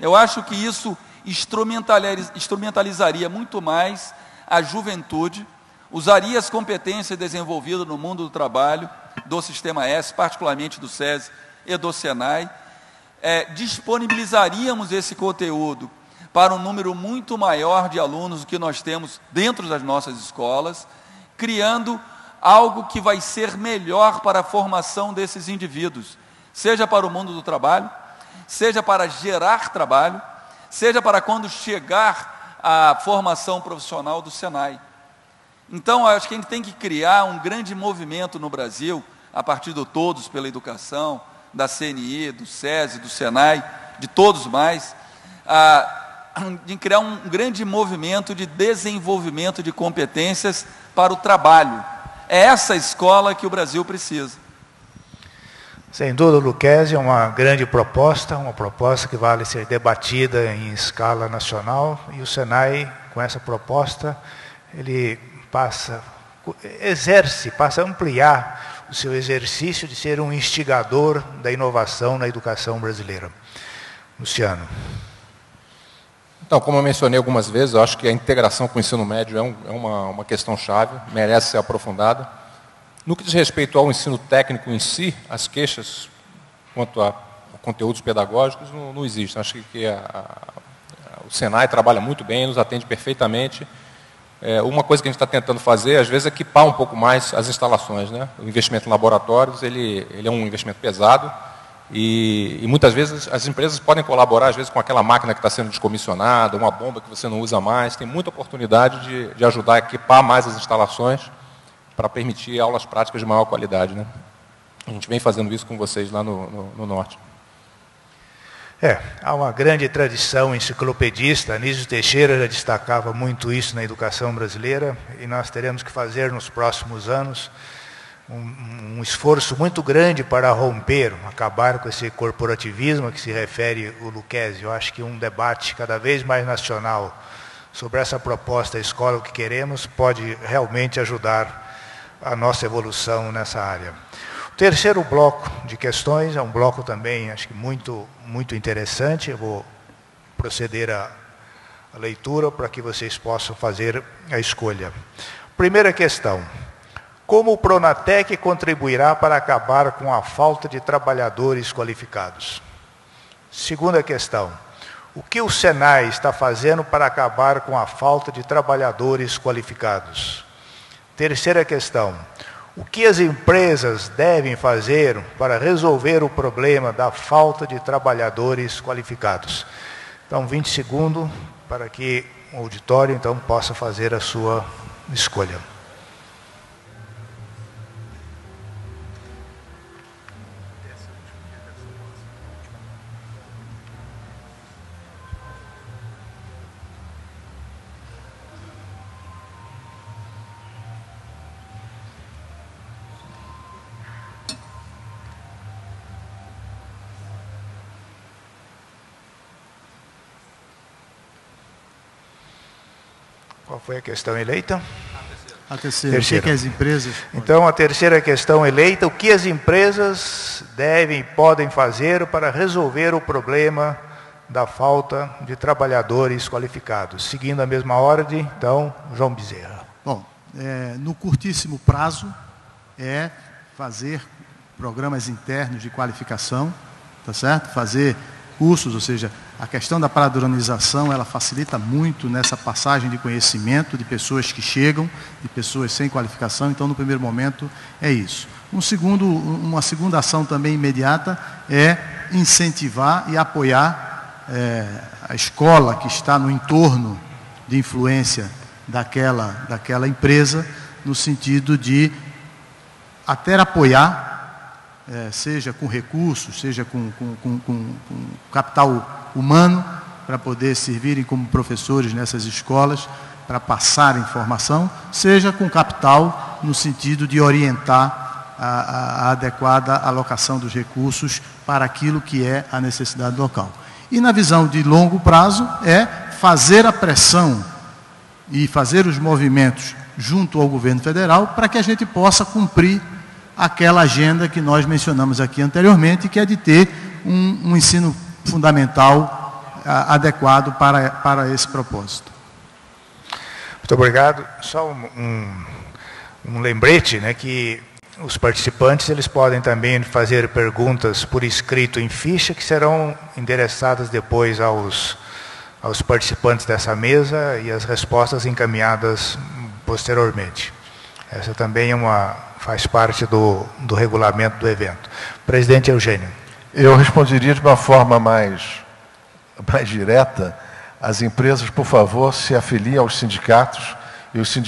Eu acho que isso instrumentalizaria muito mais a juventude, usaria as competências desenvolvidas no mundo do trabalho, do Sistema S, particularmente do SESI e do SENAI, disponibilizaríamos esse conteúdo para um número muito maior de alunos do que nós temos dentro das nossas escolas, criando algo que vai ser melhor para a formação desses indivíduos, seja para o mundo do trabalho, seja para gerar trabalho, seja para quando chegar à formação profissional do SENAI. Então, acho que a gente tem que criar um grande movimento no Brasil, a partir do Todos pela Educação, da CNI, do SESI, do SENAI, de todos mais, de criar um grande movimento de desenvolvimento de competências para o trabalho. É essa escola que o Brasil precisa. Sem dúvida, Lucchesi, é uma grande proposta, uma proposta que vale ser debatida em escala nacional, e o SENAI, com essa proposta, ele passa a ampliar o seu exercício de ser um instigador da inovação na educação brasileira. Luciano. Então, como eu mencionei algumas vezes, eu acho que a integração com o ensino médio é uma questão-chave, merece ser aprofundada. No que diz respeito ao ensino técnico em si, as queixas quanto a conteúdos pedagógicos não existem. Acho que o SENAI trabalha muito bem, nos atende perfeitamente. Uma coisa que a gente está tentando fazer, às vezes, é equipar um pouco mais as instalações, né? O investimento em laboratórios, ele é um investimento pesado e muitas vezes as empresas podem colaborar, às vezes, com aquela máquina que está sendo descomissionada, uma bomba que você não usa mais. Tem muita oportunidade de ajudar a equipar mais as instalações para permitir aulas práticas de maior qualidade, né? A gente vem fazendo isso com vocês lá no Norte. Há uma grande tradição enciclopedista. Anísio Teixeira já destacava muito isso na educação brasileira, e nós teremos que fazer nos próximos anos um esforço muito grande para romper, acabar com esse corporativismo a que se refere o Lucchesi. Eu acho que um debate cada vez mais nacional sobre essa proposta Escola o que Queremos pode realmente ajudar a nossa evolução nessa área. O terceiro bloco de questões é um bloco também, acho que muito interessante. Eu vou proceder à leitura para que vocês possam fazer a escolha. Primeira questão: como o Pronatec contribuirá para acabar com a falta de trabalhadores qualificados? Segunda questão: o que o SENAI está fazendo para acabar com a falta de trabalhadores qualificados? Terceira questão: o que as empresas devem fazer para resolver o problema da falta de trabalhadores qualificados? Então, 20 segundos para que o auditório, então, possa fazer a sua escolha. Qual foi a questão eleita? A terceira. Que as empresas... Então, a terceira questão eleita, o que as empresas devem e podem fazer para resolver o problema da falta de trabalhadores qualificados? Seguindo a mesma ordem, então, João Bezerra. Bom, no curtíssimo prazo, é fazer programas internos de qualificação, tá certo? Fazer cursos, ou seja, a questão da padronização, ela facilita muito nessa passagem de conhecimento de pessoas que chegam, de pessoas sem qualificação. Então, no primeiro momento, é isso. Uma segunda ação também imediata é incentivar e apoiar a escola que está no entorno de influência daquela empresa, no sentido de até apoiar, seja com recursos, seja com capital humano, para poder servirem como professores nessas escolas, para passar informação, seja com capital no sentido de orientar a adequada alocação dos recursos para aquilo que é a necessidade local. E na visão de longo prazo é fazer a pressão e fazer os movimentos junto ao governo federal para que a gente possa cumprir aquela agenda que nós mencionamos aqui anteriormente, que é de ter um ensino fundamental adequado para esse propósito. Muito obrigado. Só um lembrete, né, que os participantes eles podem também fazer perguntas por escrito em ficha, que serão endereçadas depois aos participantes dessa mesa e as respostas encaminhadas posteriormente. Essa também faz parte do regulamento do evento. Presidente Eugênio. Eu responderia de uma forma mais direta. As empresas, por favor, se afiliem aos sindicatos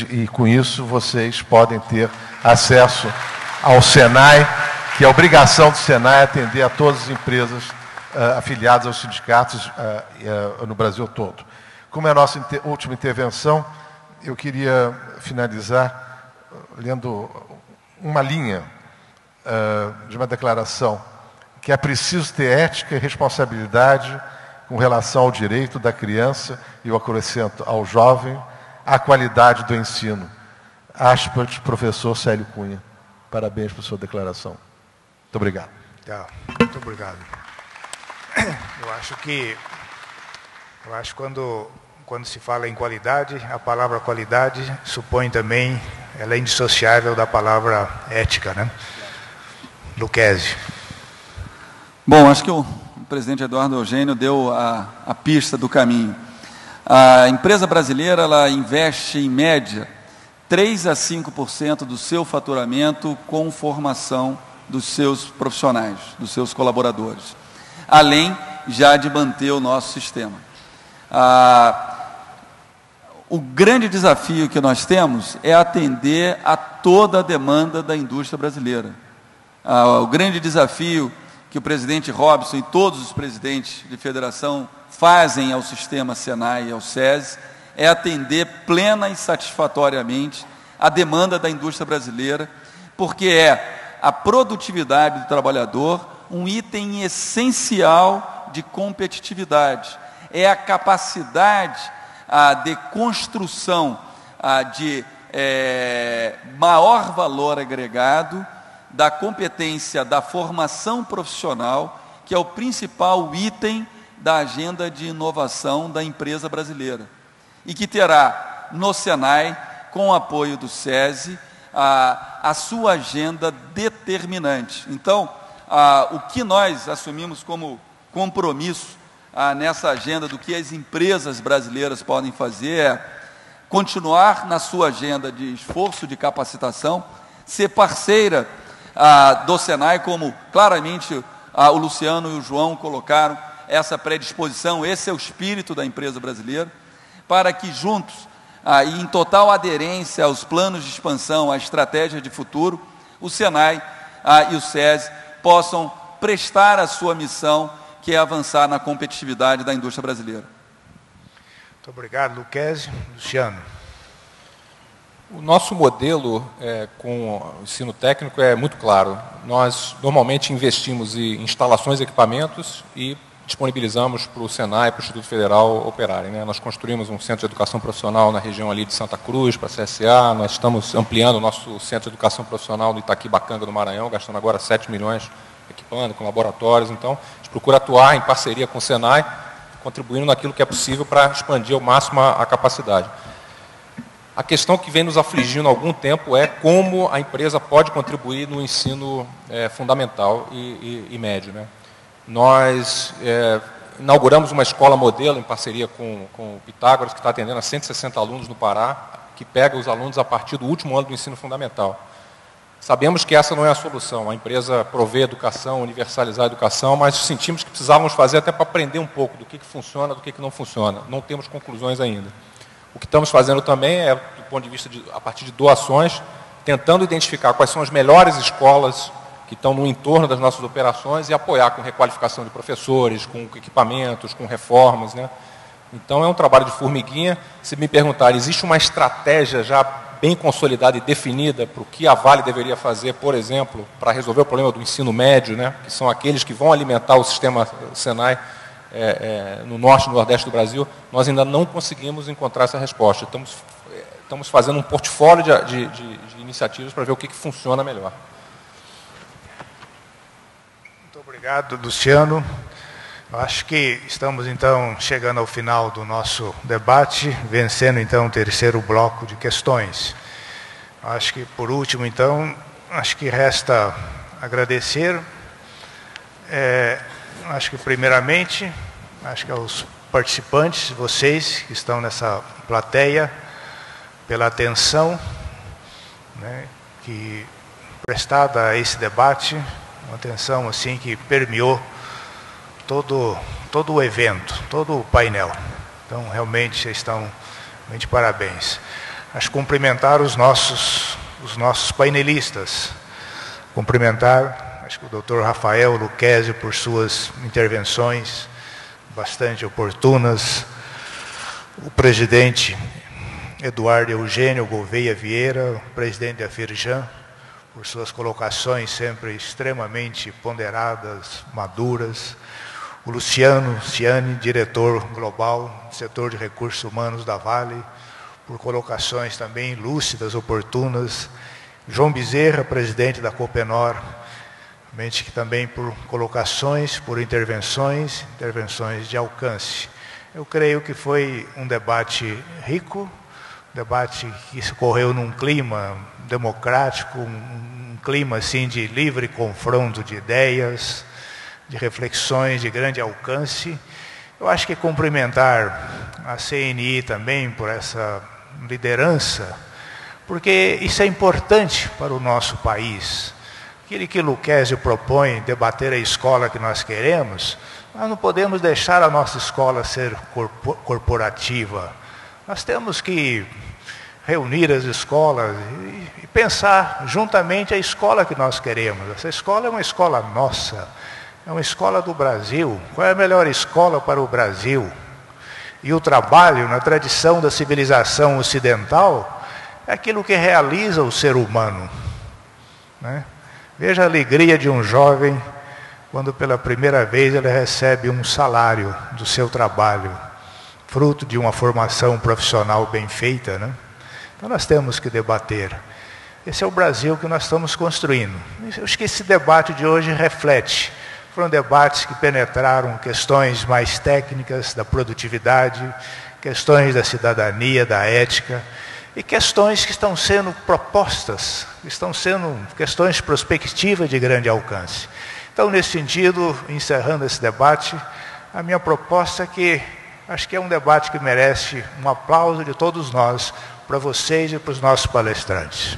e com isso vocês podem ter acesso ao Senai, que é a obrigação do Senai atender a todas as empresas afiliadas aos sindicatos no Brasil todo. Como é a nossa última intervenção, eu queria finalizar lendo uma linha de uma declaração, que é preciso ter ética e responsabilidade com relação ao direito da criança, e eu acrescento ao jovem, à qualidade do ensino. Aspas, professor Célio Cunha. Parabéns por sua declaração. Muito obrigado. Muito obrigado. Eu acho que quando se fala em qualidade, a palavra qualidade supõe também, ela é indissociável da palavra ética, né? Lucchesi. Bom, acho que o presidente Eduardo Eugênio deu a pista do caminho. A empresa brasileira, ela investe em média 3 a 5% do seu faturamento com formação dos seus profissionais, dos seus colaboradores, além já de manter o nosso sistema. O grande desafio que nós temos é atender a toda a demanda da indústria brasileira. O grande desafio que o presidente Robson e todos os presidentes de federação fazem ao sistema Senai e ao SESI é atender plena e satisfatoriamente a demanda da indústria brasileira, porque é a produtividade do trabalhador um item essencial de competitividade. É a capacidade de construção de maior valor agregado da competência da formação profissional, que é o principal item da agenda de inovação da empresa brasileira, e que terá no Senai, com o apoio do SESI, a sua agenda determinante. Então, o que nós assumimos como compromisso nessa agenda do que as empresas brasileiras podem fazer é continuar na sua agenda de esforço de capacitação, ser parceira do Senai, como claramente o Luciano e o João colocaram essa predisposição, esse é o espírito da empresa brasileira, para que juntos, e em total aderência aos planos de expansão, à estratégia de futuro, o Senai e o SESI possam prestar a sua missão, que é avançar na competitividade da indústria brasileira. Muito obrigado, Lucchesi. Luciano. O nosso modelo com o ensino técnico é muito claro. Nós normalmente investimos em instalações e equipamentos e disponibilizamos para o Senai e para o Instituto Federal operarem, né? Nós construímos um centro de educação profissional na região ali de Santa Cruz, para a CSA, nós estamos ampliando o nosso centro de educação profissional no Itaquibacanga, no Maranhão, gastando agora 7 milhões, equipando com laboratórios. Então, a gente procura atuar em parceria com o Senai, contribuindo naquilo que é possível para expandir ao máximo a capacidade. A questão que vem nos afligindo há algum tempo é como a empresa pode contribuir no ensino fundamental e médio, né? Nós inauguramos uma escola modelo em parceria com o Pitágoras, que está atendendo a 160 alunos no Pará, que pega os alunos a partir do último ano do ensino fundamental. Sabemos que essa não é a solução, a empresa provê educação, universalizar a educação, mas sentimos que precisávamos fazer até para aprender um pouco do que funciona, do que não funciona. Não temos conclusões ainda. O que estamos fazendo também é, do ponto de vista a partir de doações, tentando identificar quais são as melhores escolas que estão no entorno das nossas operações e apoiar com requalificação de professores, com equipamentos, com reformas, né? Então, é um trabalho de formiguinha. Se me perguntarem, existe uma estratégia já bem consolidada e definida para o que a Vale deveria fazer, por exemplo, para resolver o problema do ensino médio, né? Que são aqueles que vão alimentar o sistema Senai no norte e no nordeste do Brasil? Nós ainda não conseguimos encontrar essa resposta. Estamos fazendo um portfólio de iniciativas para ver o que funciona melhor. Obrigado, Luciano. Eu acho que estamos, então, chegando ao final do nosso debate, vencendo, então, o terceiro bloco de questões. Eu acho que, por último, então, acho que resta agradecer, acho que, primeiramente, acho que aos participantes, vocês que estão nessa plateia, pela atenção, né, que prestada a esse debate, uma atenção assim que permeou todo o evento, todo o painel. Então, realmente, vocês estão de parabéns. Acho que cumprimentar os nossos painelistas. Cumprimentar, acho que o Dr. Rafael Lucchesi por suas intervenções bastante oportunas. O presidente Eduardo Eugênio Gouveia Vieira, o presidente da Firjan, por suas colocações sempre extremamente ponderadas, maduras. O Luciano Ciani, diretor global do setor de recursos humanos da Vale, por colocações também lúcidas, oportunas. João Bezerra, presidente da Copenor, realmente que também por colocações, por intervenções de alcance. Eu creio que foi um debate rico, debate que ocorreu num clima democrático, um clima assim de livre confronto de ideias, de reflexões de grande alcance. Eu acho que cumprimentar a CNI também por essa liderança, porque isso é importante para o nosso país. Aquilo que Lucchesi propõe, debater a escola que nós queremos, nós não podemos deixar a nossa escola ser corporativa. Nós temos que reunir as escolas e pensar juntamente a escola que nós queremos. Essa escola é uma escola nossa, é uma escola do Brasil. Qual é a melhor escola para o Brasil? E o trabalho, na tradição da civilização ocidental, é aquilo que realiza o ser humano, né? Veja a alegria de um jovem quando pela primeira vez ele recebe um salário do seu trabalho, fruto de uma formação profissional bem feita, né? Então nós temos que debater. Esse é o Brasil que nós estamos construindo. Eu acho que esse debate de hoje reflete. Foram debates que penetraram questões mais técnicas da produtividade, questões da cidadania, da ética, e questões que estão sendo propostas, estão sendo questões prospectivas de grande alcance. Então, nesse sentido, encerrando esse debate, a minha proposta é que acho que é um debate que merece um aplauso de todos nós, para vocês e para os nossos palestrantes.